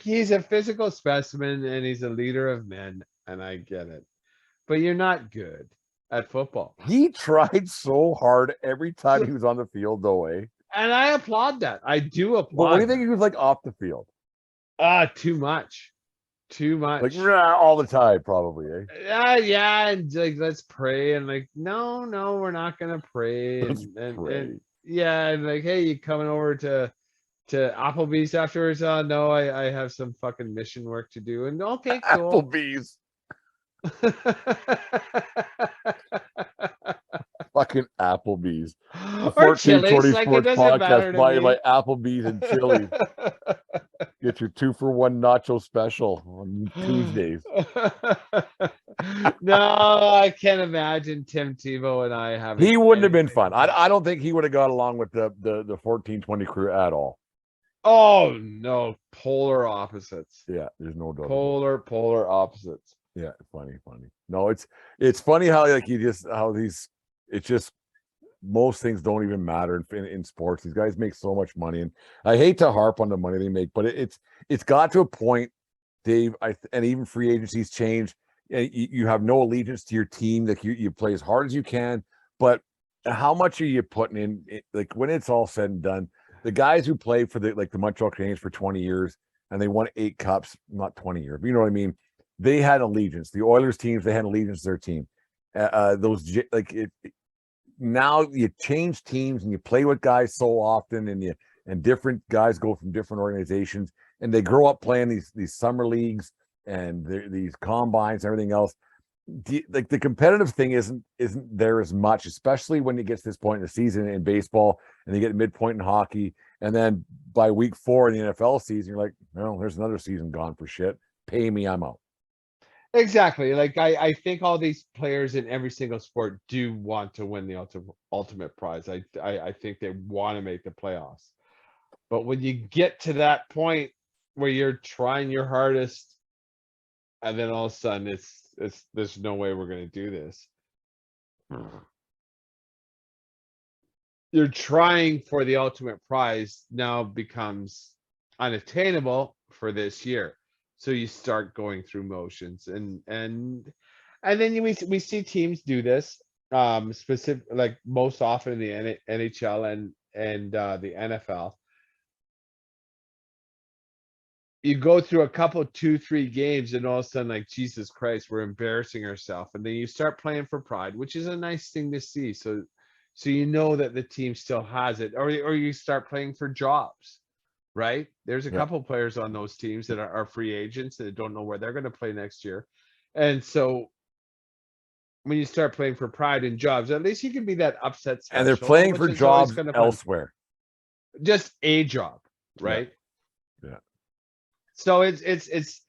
He's a physical specimen and he's a leader of men, and I get it. But you're not good at football. He tried so hard every time he was on the field, though, eh? And I applaud that. I do applaud. Well, what do you think he was like off the field? Too much. Too much. Like all the time, probably, eh? Yeah, and let's pray, and no, we're not gonna pray. And yeah, and hey, you coming over to Applebee's afterwards? No, I have some fucking mission work to do. And okay, cool. Applebee's. Fucking Applebee's. Or Chili's, it doesn't matter to me. By Applebee's and Chili's. Get your 2-for-1 nacho special on Tuesdays. No, I can't imagine Tim Tebow and I having. He wouldn't have been fun. I don't think he would have got along with the 1420 crew at all. Oh no, polar opposites. Yeah, there's no doubt. Polar opposites. Yeah, funny. No, it's funny how it's just most things don't even matter in sports. These guys make so much money, and I hate to harp on the money they make, but it's got to a point, Dave. And even free agencies change. You have no allegiance to your team. Like you play as hard as you can, but how much are you putting in? Like when it's all said and done, the guys who play for the Montreal Canadiens for 20 years and they won 8 cups, not 20 years, but you know what I mean. They had allegiance. The Oilers teams, they had allegiance to their team. Now you change teams and you play with guys so often, and different guys go from different organizations, and they grow up playing these summer leagues and these combines and everything else. The competitive thing isn't there as much, especially when it gets to this point in the season in baseball, and they get midpoint in hockey, and then by week 4 in the NFL season, you're like, well, there's another season gone for shit. Pay me, I'm out. Exactly. I think all these players in every single sport do want to win the ultimate prize. I think they want to make the playoffs. But when you get to that point where you're trying your hardest, and then all of a sudden there's no way we're going to do this. You're trying for the ultimate prize now becomes unattainable for this year. So you start going through motions, and then we see teams do this, specific, like most often in the NHL and the NFL. You go through a couple, 2-3 games, and all of a sudden, like, Jesus Christ, we're embarrassing ourselves, and then you start playing for pride, which is a nice thing to see. So you know that the team still has it, or you start playing for jobs. Right? There's a couple players on those teams that are free agents that don't know where they're going to play next year. And so when you start playing for pride and jobs, at least you can be that upset special. And they're playing for jobs elsewhere. Just a job, right? Yeah. So it's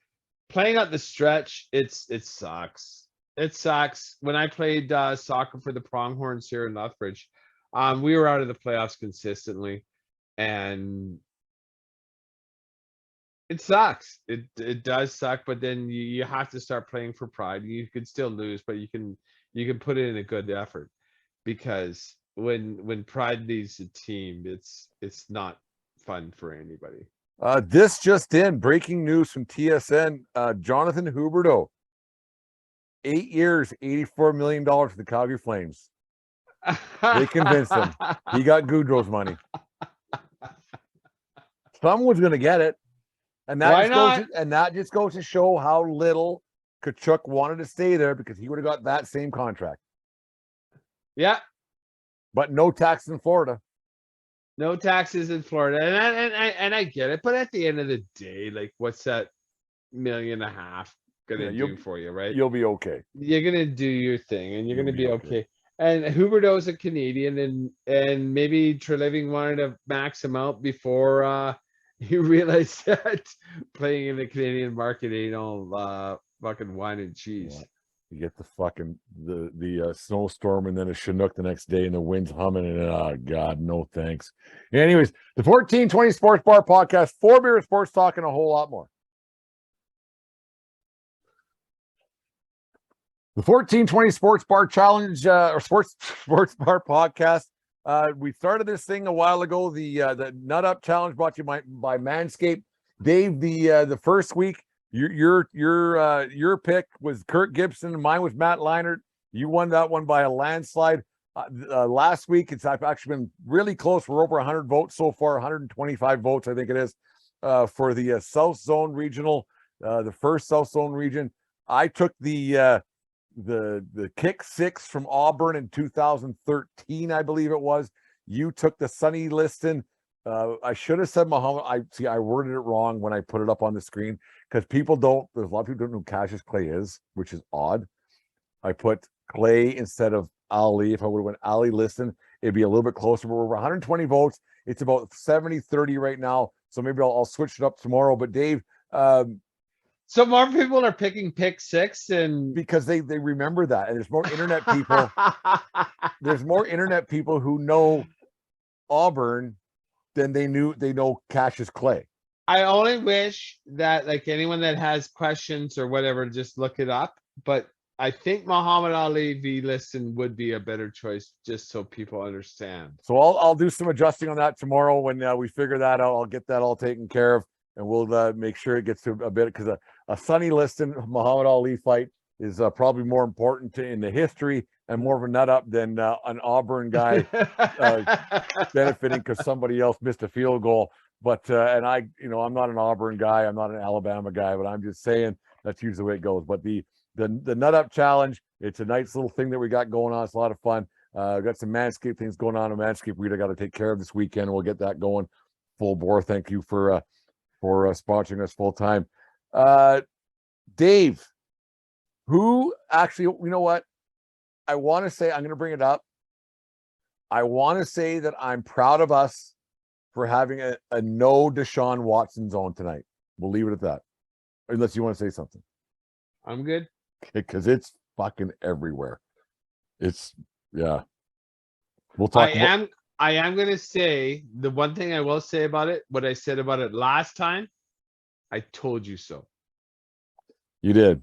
playing out the stretch. It sucks. It sucks. When I played soccer for the Pronghorns here in Lethbridge, we were out of the playoffs consistently, and it sucks. It does suck, but then you have to start playing for pride. You could still lose, but you can put in a good effort, because when pride leads a team, it's not fun for anybody. This just in, breaking news from TSN, Jonathan Huberdeau, 8 years, $84 million for the Calgary Flames. They convinced him. He got Goudreau's money. Someone's going to get it. And that Why just not? that just goes to show how little Kachuk wanted to stay there, because he would have got that same contract. Yeah, But no tax in Florida. no taxes in Florida, and I get it. But at the end of the day, like, what's that $1.5 million gonna do for you, right? You'll be okay. You're gonna do your thing, and you're You'll gonna be be okay. And Huberdeau's a Canadian, and maybe Treliving wanted to max him out before he realized that playing in the Canadian market ain't all fucking wine and cheese. Yeah. You get the fucking the snowstorm and then a Chinook the next day and the wind's humming and oh god, no thanks. Anyways, the 1420 Sports Bar Podcast, 4 beer sports talk and a whole lot more. The 1420 Sports Bar Challenge or Sports Bar Podcast. We started this thing a while ago. The Nut Up Challenge brought to you by Manscaped. Dave, the first week, your pick was Kurt Gibson and mine was Matt Leinart. You won that one by a landslide. Last week, it's actually been really close. We're over 100 votes so far, 125 votes, I think it is, for the South Zone Regional, the first South Zone region. I took the kick 6 from Auburn in 2013, I believe it was. You took the Sonny Liston. I should have said Muhammad. I worded it wrong when I put it up on the screen, because there's a lot of people don't know who Cassius Clay is, which is odd. I put Clay instead of Ali. If I would have went Ali Liston, it'd be a little bit closer. But we're over 120 votes. It's about 70-30 right now. So maybe I'll switch it up tomorrow. But Dave, so more people are picking pick 6, and because they remember that, and there's more internet people. There's more internet people who know Auburn than they know Cassius Clay. I only wish that, like, anyone that has questions or whatever, just look it up. But I think Muhammad Ali v. Liston would be a better choice, just so people understand. So I'll do some adjusting on that tomorrow when we figure that out. I'll get that all taken care of, and we'll make sure it gets to a bit, because a Sonny Liston Muhammad Ali fight is probably more important in the history and more of a nut up than an Auburn guy benefiting because somebody else missed a field goal. But and I'm not an Auburn guy, I'm not an Alabama guy, but I'm just saying that's usually the way it goes. But the Nut Up Challenge, it's a nice little thing that we got going on. It's a lot of fun. Got some Manscaped things going on in Manscaped we got to take care of this weekend. We'll get that going full bore. Thank you for sponsoring us full time. Dave, who actually, you know what? I want to say, I'm going to bring it up. I want to say that I'm proud of us for having a no Deshaun Watson zone tonight. We'll leave it at that. Unless you want to say something. I'm good. Because it's fucking everywhere. Yeah. We'll talk. I am going to say the one thing I will say about it, what I said about it last time, I told you so. You did.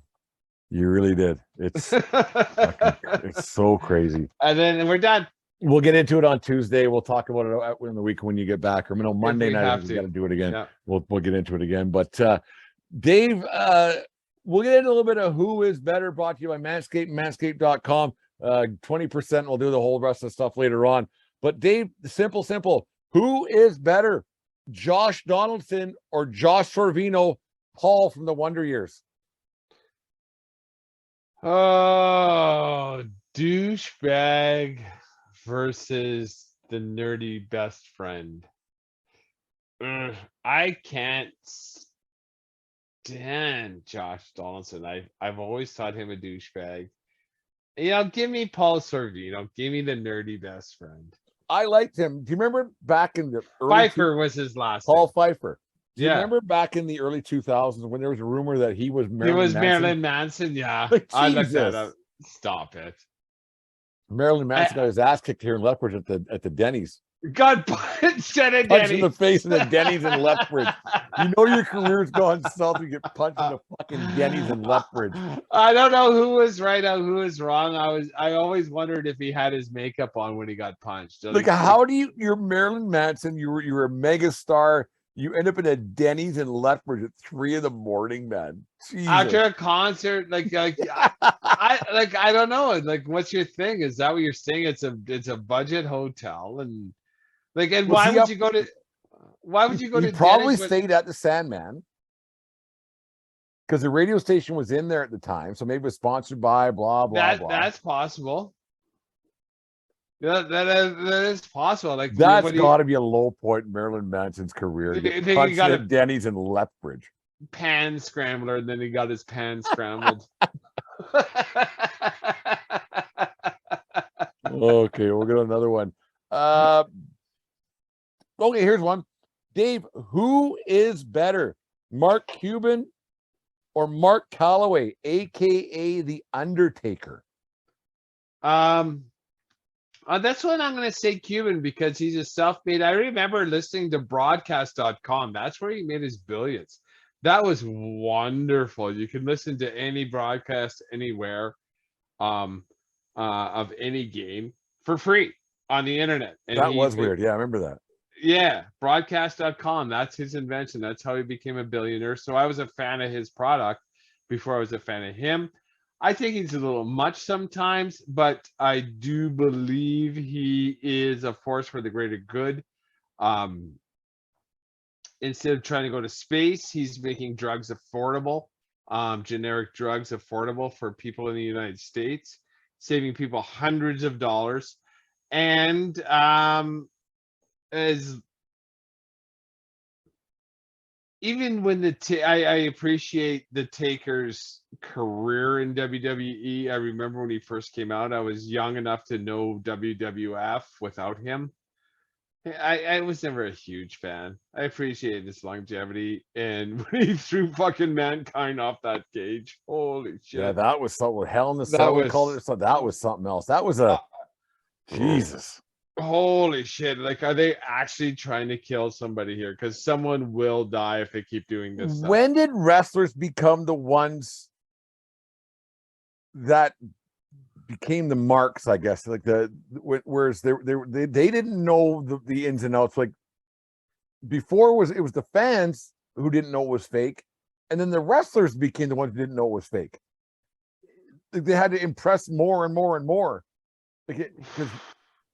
You really did. It's it's so crazy. And then we're done. We'll get into it on Tuesday. We'll talk about it in the week when you get back. Or Monday night, we got to do it again. Yeah. We'll get into it again. But Dave, we'll get into a little bit of who is better, brought to you by Manscaped and Manscaped.com. 20%. We'll do the whole rest of the stuff later on. But Dave, simple. Who is better, Josh Donaldson or Josh Sorvino, Paul from the Wonder Years? Oh, douchebag versus the nerdy best friend. I can't stand Josh Donaldson. I've always thought him a douchebag. Give me Paul Sorvino. Give me the nerdy best friend. I liked him. Do you remember back in the early Pfeiffer was his last Paul name. Pfeiffer. Do you Yeah. remember back in the early 2000s when there was a rumor that he was It Marilyn was Manson? Marilyn Manson. Yeah. Like, I looked that Jesus. up. Stop it. Marilyn Manson got I his ass kicked here in Lethbridge at the Denny's. got punched at a Punched in the Denny's. face in the Denny's in Lethbridge. You know your career's gone south. You get punched in the fucking Denny's in Lethbridge. I don't know who was right or who was wrong. I always wondered if he had his makeup on when he got punched. Like, how do you're Marilyn Manson, you're a mega star, you end up in a Denny's in Lethbridge at 3 a.m, man. Jesus. after a concert, I don't know. Like, what's your thing? Is that what you're saying? It's a budget hotel, and Was why he would up- you go to? Why would you go He to probably Denny's when- stayed at the Sandman because the radio station was in there at the time, so maybe it was sponsored by blah blah blah. That's possible. Yeah, that is possible. Like, That's what do you got to be a low point in Marilyn Manson's career. You Get think he punched got at a- Denny's in Lethbridge. pan scrambler, and then he got his pan scrambled. Okay, we'll get another one. Okay, here's one. Dave, who is better, Mark Cuban or Mark Calloway, aka The Undertaker? That's what I'm gonna say Cuban, because he's a self-made. I remember listening to broadcast.com. That's where he made his billions. That was wonderful. You can listen to any broadcast anywhere, of any game for free on the internet. And That was weird. Yeah, I remember that. Yeah, broadcast.com. That's his invention. That's how he became a billionaire. So I was a fan of his product before I was a fan of him. I think he's a little much sometimes, but I do believe he is a force for the greater good. Instead of trying to go to space, he's making drugs affordable, generic drugs affordable for people in the United States, saving people hundreds of dollars. And as even when I appreciate the Taker's career in WWE. I remember when he first came out, I was young enough to know WWF without him. I was never a huge fan. I appreciated his longevity, and when he threw fucking Mankind off that cage, holy shit! Yeah, that was something. Hell in the That Cell, we was- called it. So that was something else. That was a Jesus. Holy shit! Like, are they actually trying to kill somebody here? Because someone will die if they keep doing this stuff. When did wrestlers become the ones that became the marks? I guess like whereas they didn't know the ins and outs. Like before, it was the fans who didn't know it was fake, and then the wrestlers became the ones who didn't know it was fake. Like, they had to impress more and more and more. Like because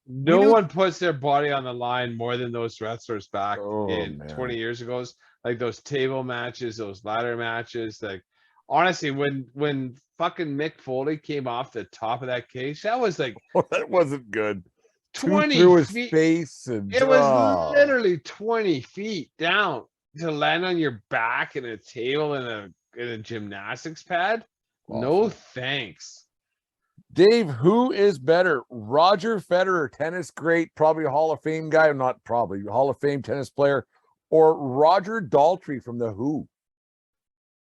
No one puts their body on the line more than those wrestlers back in man. 20 years ago. Like those table matches, those ladder matches. Like, honestly, when fucking Mick Foley came off the top of that cage, that was like that wasn't good. 20 through his feet. face, and It was literally 20 feet down to land on your back in a table in a gymnastics pad. No Awful. thanks. Dave, who is better, Roger Federer, tennis great, probably a Hall of Fame guy, not probably Hall of Fame tennis player, or Roger Daltrey from the Who?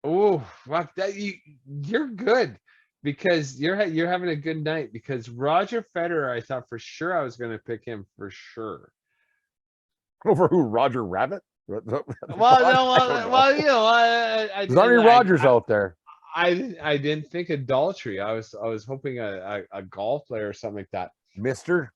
Oh, fuck that! You're good because you're having a good night. Because Roger Federer, I thought for sure I was going to pick him for sure. Over who? Roger Rabbit? Well, no, well, you know, there's not any Rogers out there. I didn't think adultery. I was hoping a golf player or something like that. Mister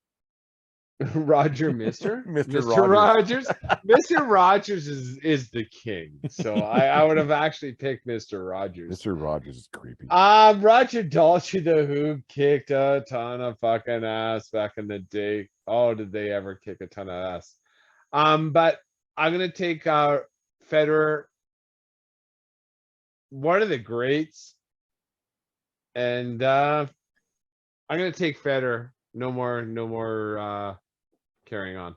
Roger, Mr. Mr. Rogers. Mr. Rogers is the king. So I would have actually picked Mr. Rogers. Mr. Rogers is creepy. Roger Daltrey, the Who, kicked a ton of fucking ass back in the day. Oh, did they ever kick a ton of ass? But I'm gonna take Federer, one of the greats, and I'm gonna take Federer. No more carrying on.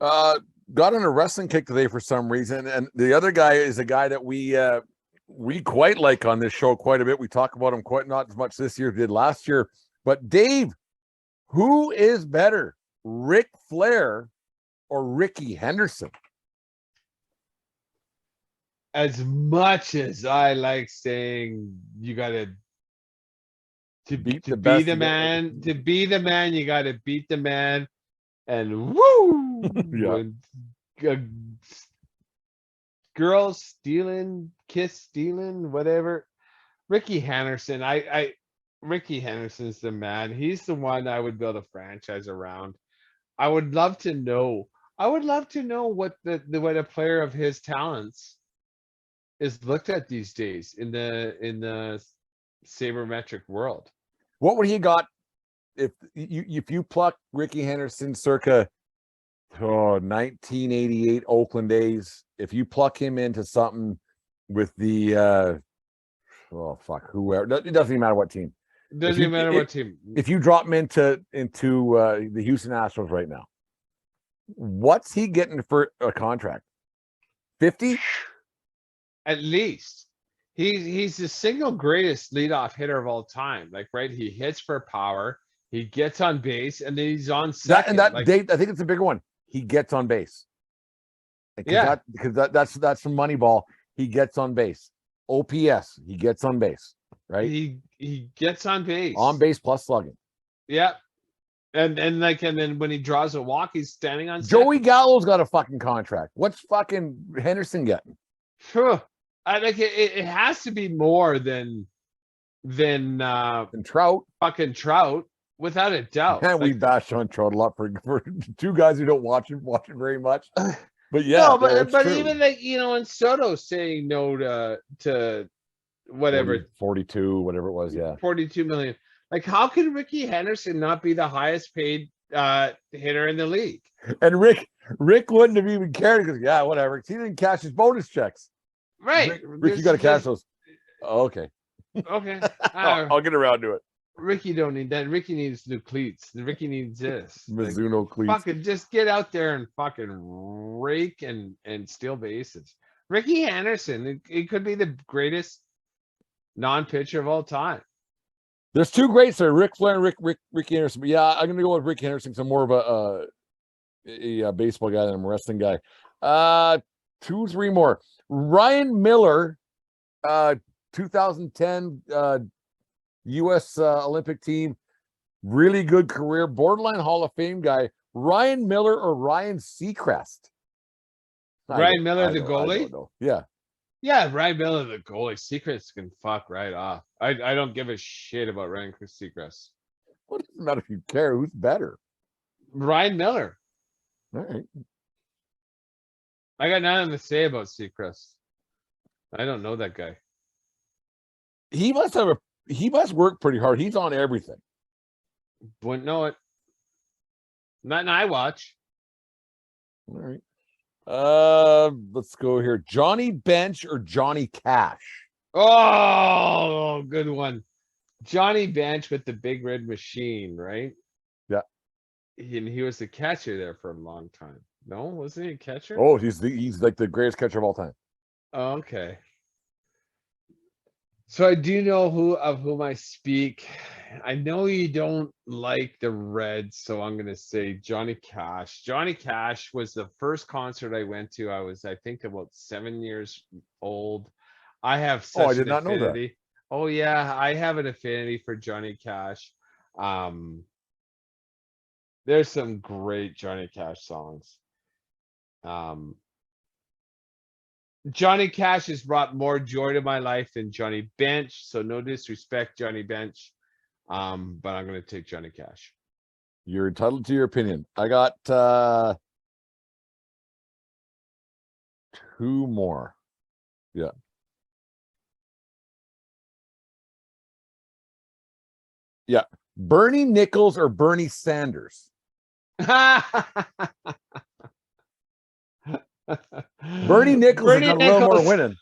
Got on a wrestling kick today for some reason, and the other guy is a guy that we quite like on this show quite a bit. We talk about him quite not as much this year as we did last year. But Dave, who is better, Ric Flair or Ricky Henderson? as much as I like saying you gotta Beat to the be best. the man, to be the man, you gotta beat the man, and woo, Yeah. and uh, girls stealing, kiss stealing, whatever. Ricky Henderson, Ricky Henderson's the man. He's the one I would build a franchise around. I would love to know. I would love to know what what a player of his talents is looked at these days in the sabermetric world. What would he got if you pluck Ricky Henderson circa 1988 Oakland days? If you pluck him into something with the whoever, it doesn't even matter what team. Doesn't even matter what team. If you drop him into the Houston Astros right now, what's he getting for a contract? 50? At least he's the single greatest leadoff hitter of all time. Like, right, he hits for power, he gets on base, and then he's on second. I think it's a bigger one. He gets on base. Because that's from Moneyball. He gets on base. OPS, he gets on base, right? He gets on base. On base plus slugging. Yeah. And then when he draws a walk, he's standing on Joey second. Gallo's got a fucking contract. What's fucking Henderson getting? Phew. I like it has to be more than And Trout. fucking Trout, without a doubt. And we bash on Trout a lot for two guys who don't watch it very much. But yeah, no, but true. even like, and Soto saying no to whatever 42, whatever it was, yeah. 42 million. Like, how can Ricky Henderson not be the highest paid hitter in the league? And Rick wouldn't have even cared because yeah, whatever. He didn't cash his bonus checks. Right. Rick, you got to cash those. Oh, okay. Okay. I'll get around to it. Ricky don't need that. Ricky needs new cleats. Ricky needs this. Mizuno cleats. Fucking just get out there and fucking rake and steal bases. Ricky Henderson, it could be the greatest non-pitcher of all time. There's two greats there, Rick Flair and Ricky Henderson. But yeah, I'm gonna go with Ricky Henderson because I'm more of a baseball guy than I'm a wrestling guy. 2-3 more. Ryan Miller, 2010 U.S. Olympic team, really good career, borderline Hall of Fame guy. Ryan Miller or Ryan Seacrest? Ryan Miller, the goalie? Yeah. Yeah, Ryan Miller, the goalie. Seacrest can fuck right off. I don't give a shit about Ryan Seacrest. What does it matter if you care? Who's better? Ryan Miller. All right. I got nothing to say about Seacrest. I don't know that guy. He must work pretty hard. He's on everything. Wouldn't know it. Not an eye watch. All right. Let's go here. Johnny Bench or Johnny Cash? Oh, good one. Johnny Bench with the big red machine, right? Yeah. He was the catcher there for a long time. No, wasn't he a catcher? Oh, he's like the greatest catcher of all time. Oh, okay. So I do know whom I speak. I know you don't like the Reds, so I'm gonna say Johnny Cash. Johnny Cash was the first concert I went to. I was, I think, about 7 years old. I have such I did not know that. Oh yeah, I have an affinity for Johnny Cash. There's some great Johnny Cash songs. Johnny Cash has brought more joy to my life than Johnny Bench, so no disrespect, Johnny Bench. But I'm gonna take Johnny Cash. You're entitled to your opinion. I got 2 more. Yeah. Yeah. Bernie Nichols or Bernie Sanders? Bernie Nichols has got a little more winning.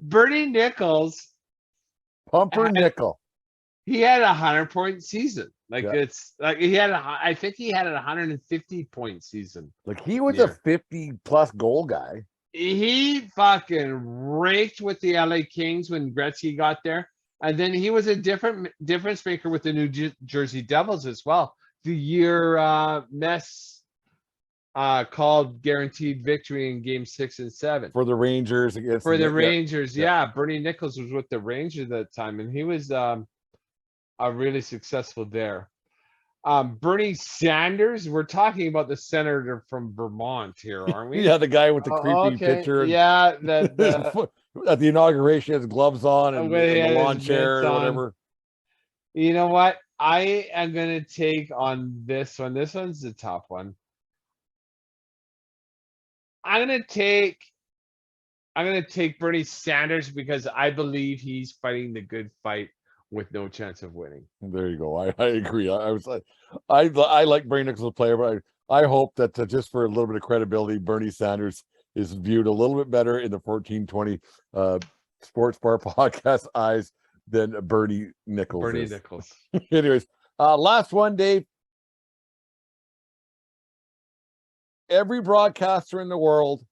Bernie Nichols. Pumper Nickel. He had 100-point season. Like, Yeah. it's like I think he had a 150-point season. Like, he was a 50-plus goal guy. He fucking raked with the LA Kings when Gretzky got there. And then he was a difference maker with the New Jersey Devils as well. The year called guaranteed victory in game 6 and 7 for the Rangers against for the yeah, Rangers. Yeah. Bernie Nichols was with the Rangers at that time, and he was really successful there. Bernie Sanders, we're talking about the senator from Vermont here, aren't we? yeah, the guy with the Oh, creepy okay. picture. Yeah, At the inauguration, his gloves on and when he the had lawn his chair mitts or on. whatever. You know what? I am gonna take on this one. This one's a tough one. I'm gonna take Bernie Sanders because I believe he's fighting the good fight with no chance of winning. There you go. I agree. I was like, I like Bernie Nichols as a player, but I hope that just for a little bit of credibility, Bernie Sanders is viewed a little bit better in the 1420 Sports Bar podcast eyes than Bernie Nichols. Bernie is. Nichols. Anyways, last one, Dave. Every broadcaster in the world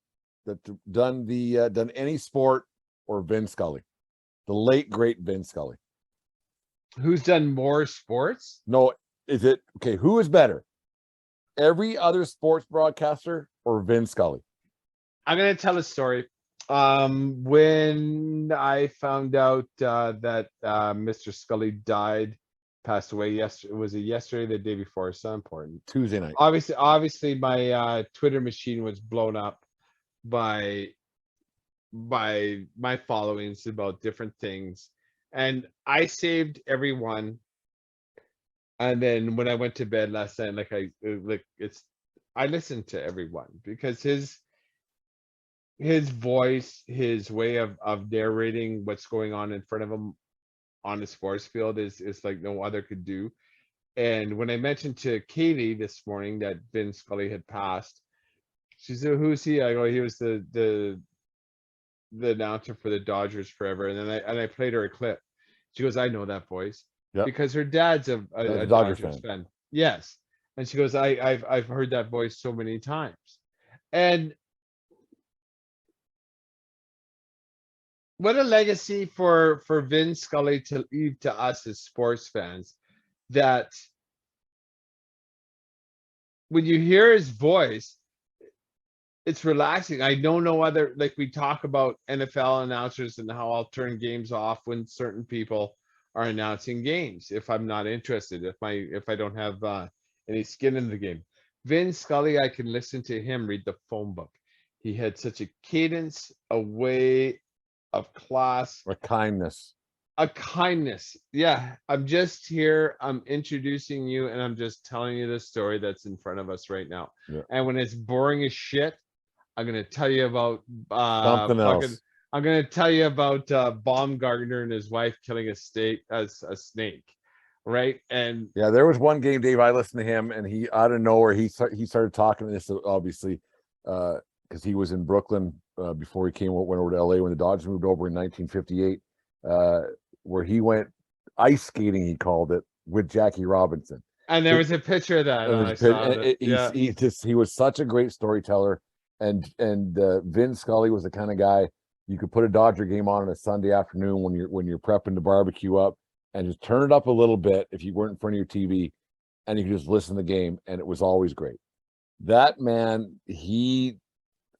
that done any sport or Vin Scully, the late great Vin Scully. Who's done more sports? No, is it okay? Who is better? Every other sports broadcaster or Vin Scully? I'm gonna tell a story. When I found out that Mr. Scully passed away yesterday. Was it yesterday or the day before? It's so important. Tuesday night. Obviously, my Twitter machine was blown up by my followings about different things, and I saved everyone. And then when I went to bed last night, I listened to everyone because his voice, his way of narrating what's going on in front of him on the sports field is like no other could do. And when I mentioned to Katie this morning that Vin Scully had passed, she said, "Who's he?" I go, "He was the announcer for the Dodgers forever." And then I played her a clip. She goes, "I know that voice." Yep. Because her dad's a Dodgers fan. Yes. And she goes, I've heard that voice so many times. And what a legacy for Vin Scully to leave to us as sports fans, that when you hear his voice, it's relaxing. I know no other, like we talk about NFL announcers and how I'll turn games off when certain people are announcing games if I'm not interested, if I don't have any skin in the game. Vin Scully, I can listen to him read the phone book. He had such a cadence, a way of class, A kindness. Yeah, I'm just here. I'm introducing you, and I'm just telling you the story that's in front of us right now. Yeah. And when it's boring as shit, I'm gonna tell you about Something else. I'm gonna tell you about Baumgartner and his wife killing a snake, right? And yeah, there was one game, Dave. I listened to him, and he out of nowhere he started talking to this obviously because he was in Brooklyn before he went over to LA when the Dodgers moved over in 1958, where he went ice skating. He called it with Jackie Robinson. And there was a picture of that. He was such a great storyteller, and Vin Scully was the kind of guy you could put a Dodger game on a Sunday afternoon when you're prepping to barbecue up, and just turn it up a little bit if you weren't in front of your TV, and you could just listen to the game, and it was always great. That man,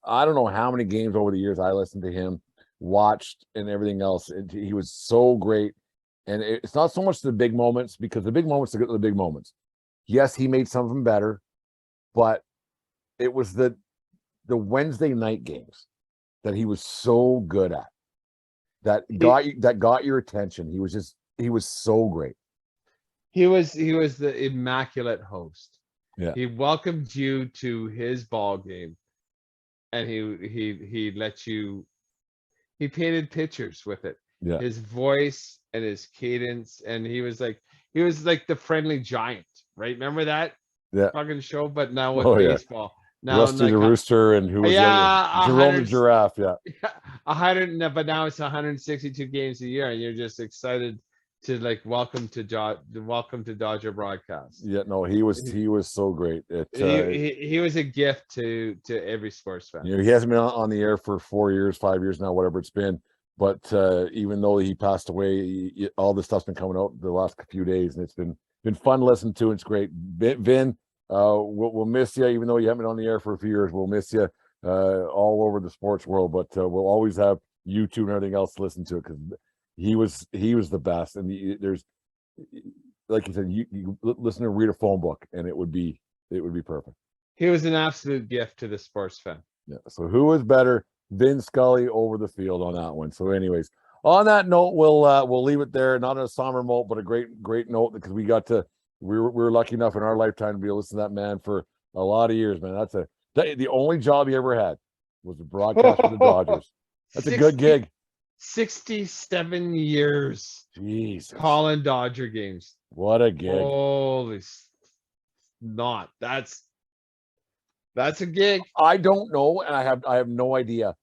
I don't know how many games over the years I listened to him, watched, and everything else. He was so great. And it's not so much the big moments, because the big moments are the big moments. Yes, he made some of them better, but it was the Wednesday night games that he was so good at, that got your attention. He was so great. He was the immaculate host. Yeah. He welcomed you to his ball game, and he let you. He painted pictures with it. Yeah. His voice and his cadence, and he was like the friendly giant, right? Remember that fucking show? But now with baseball. Now Rusty the Rooster, and who was Jerome the Giraffe, but now it's 162 games a year, and you're just excited to welcome to Dodger broadcast. Yeah, no, he was so great. He was a gift to every sports fan. He hasn't been on the air for 4 years, 5 years now, whatever it's been. But even though he passed away, all this stuff's been coming out the last few days, and it's been fun listening to. It's great. Vin, We'll miss you, even though you haven't been on the air for a few years. We'll miss you all over the sports world, but we'll always have YouTube and everything else to listen to it because he was the best. And there's, like you said, you listen to read a phone book, and it would be perfect. He was an absolute gift to the sports fan. Yeah. So who was better, Vin Scully over the field on that one? So, anyways, on that note, we'll leave it there. Not a somber note, but a great note because we were lucky enough in our lifetime to be able to listen to that man for a lot of years, man. The only job he ever had was the broadcast for the Dodgers. That's a good gig. 67 years. Jesus. Calling Dodger games. What a gig. Holy that's a gig. I don't know, and I have no idea.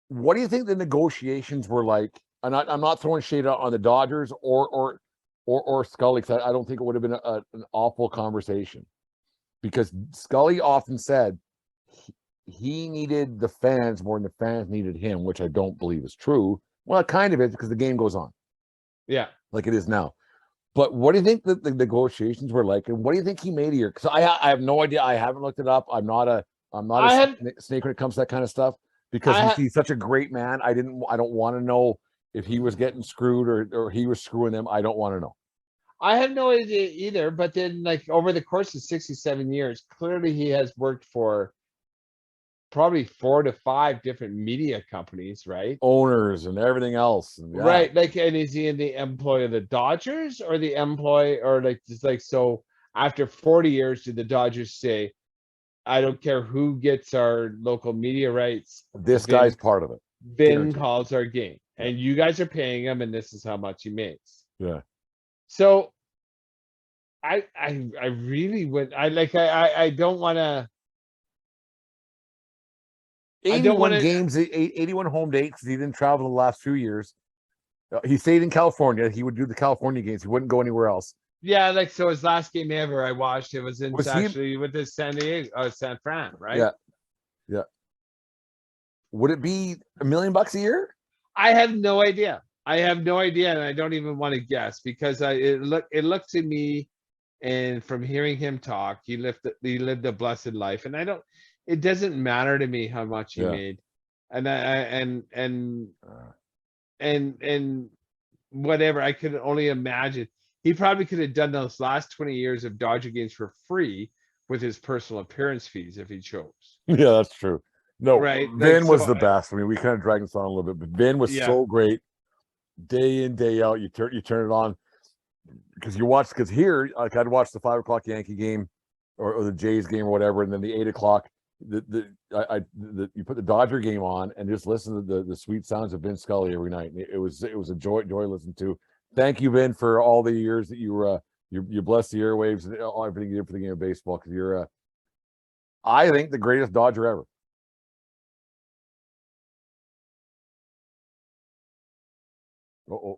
What do you think the negotiations were like? I'm not throwing shade on the Dodgers or Scully, because I don't think it would have been an awful conversation, because Scully often said he needed the fans more than the fans needed him, which I don't believe is true. Well, it kind of is, because the game goes on. Yeah. Like it is now. But what do you think the negotiations were like, and what do you think he made a year? Because I have no idea. I haven't looked it up. I'm not a snake when it comes to that kind of stuff, because he's such a great man. I don't want to know if he was getting screwed or he was screwing them. I don't want to know. I have no idea either. But then, like, over the course of 67 years, clearly he has worked for probably 4 to 5 different media companies, right? Owners and everything else. And, yeah. Right. Like, and is he in the employ of the Dodgers or the employ, or like, just like, so after 40 years, did the Dodgers say, I don't care who gets our local media rights, This guy's part of it. Vin calls our game, and you guys are paying him, and this is how much he makes. Yeah. So I really would, I don't want to. 81 games, 81 home dates. He didn't travel the last few years. He stayed in California. He would do the California games. He wouldn't go anywhere else. Yeah, like, so his last game ever I watched, it was actually with the San Fran, right? Yeah. Yeah. Would it be $1 million a year? I have no idea. And I don't even want to guess, because it looked to me, and from hearing him talk, he lived a blessed life, and it doesn't matter to me how much he made, and whatever. I could only imagine he probably could have done those last 20 years of Dodger games for free with his personal appearance fees if he chose. Yeah, that's true. No, right. Vin was the best. I mean, we kind of dragged this on a little bit, but Vin was so great, day in, day out. You turn it on because here, like, I'd watch the 5 o'clock Yankee game or the Jays game or whatever, and then the 8 o'clock. You put the Dodger game on and just listen to the sweet sounds of Vin Scully every night. It was a joy to listen to. Thank you, Vin, for all the years that you blessed the airwaves and everything you did for the game of baseball, because you're I think the greatest Dodger ever. You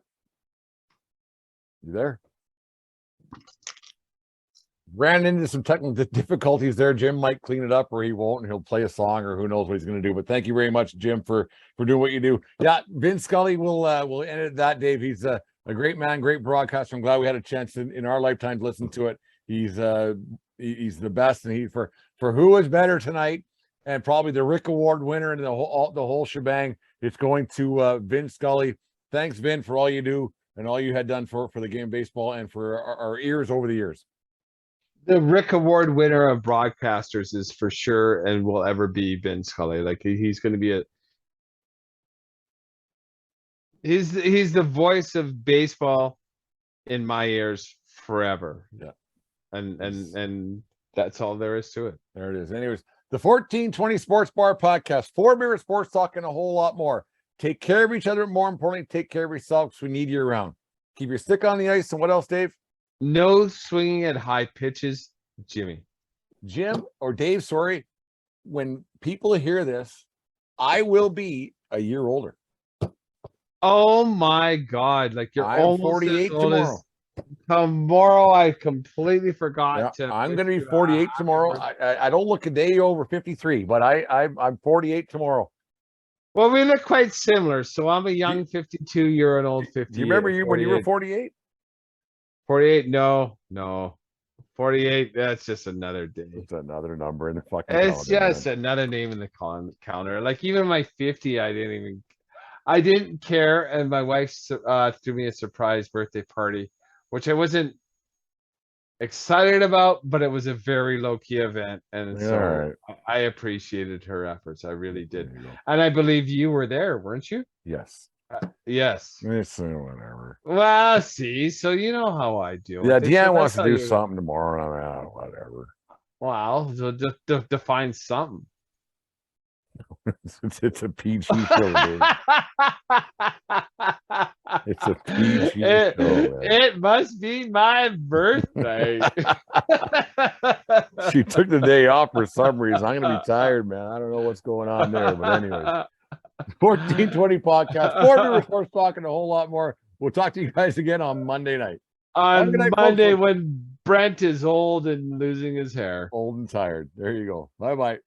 there? Ran into some technical difficulties there. Jim might clean it up, or he won't, and he'll play a song, or who knows what he's going to do. But thank you very much, Jim, for doing what you do. Yeah, Vin Scully will end it that, Dave. He's a great man, great broadcaster. I'm glad we had a chance in our lifetime to listen to it. He's the best, and for who is better tonight, and probably the Rick Award winner and the whole shebang. It's going to Vin Scully. Thanks, Vin, for all you do and all you had done for the game of baseball and for our ears over the years. The Rick Award winner of broadcasters is for sure and will ever be Vin Scully. Like, he's going to be he's the voice of baseball in my ears forever. Yeah. And that's all there is to it. There it is. Anyways, the 1420 Sports Bar Podcast, 4 beer sports talk and a whole lot more. Take care of each other. More importantly, take care of yourself, because we need you around. Keep your stick on the ice. And what else, Dave? No swinging at high pitches, Jim, or Dave, sorry. When people hear this, I will be a year older. Oh my God. Like, you're almost 48 tomorrow. Tomorrow, I completely forgot to. I'm going to be 48 tomorrow. I don't look a day over 53, but I'm 48 tomorw. Well, we look quite similar. So I'm a young 52, you're an old 50. Do you remember when you were 48? 48? No. 48. That's just another day. It's another number in the fucking It's calendar, just man. another name in the calendar. Like even my 50, I didn't care. And my wife threw me a surprise birthday party, which I wasn't excited about, but it was a very low key event. And Yeah, so all right. I appreciated her efforts. I really did. There you go. And I believe you were there, weren't you? Yes. Yes. It's whatever. Well, see, so you know how I deal Yeah, with it. So Deanne wants that's to how do you. something tomorrow. And whatever. Wow, so just define something. It's a PG show, dude. It's a PG show, man. It must be my birthday. She took the day off for some reason. I'm gonna be tired, man. I don't know what's going on there, but anyway, 1420 podcast. Four viewers, sports talking a whole lot more. We'll talk to you guys again on Monday night. Have a good On night, Monday folks. when Brent is old and losing his hair. Old and tired. There you go. Bye bye.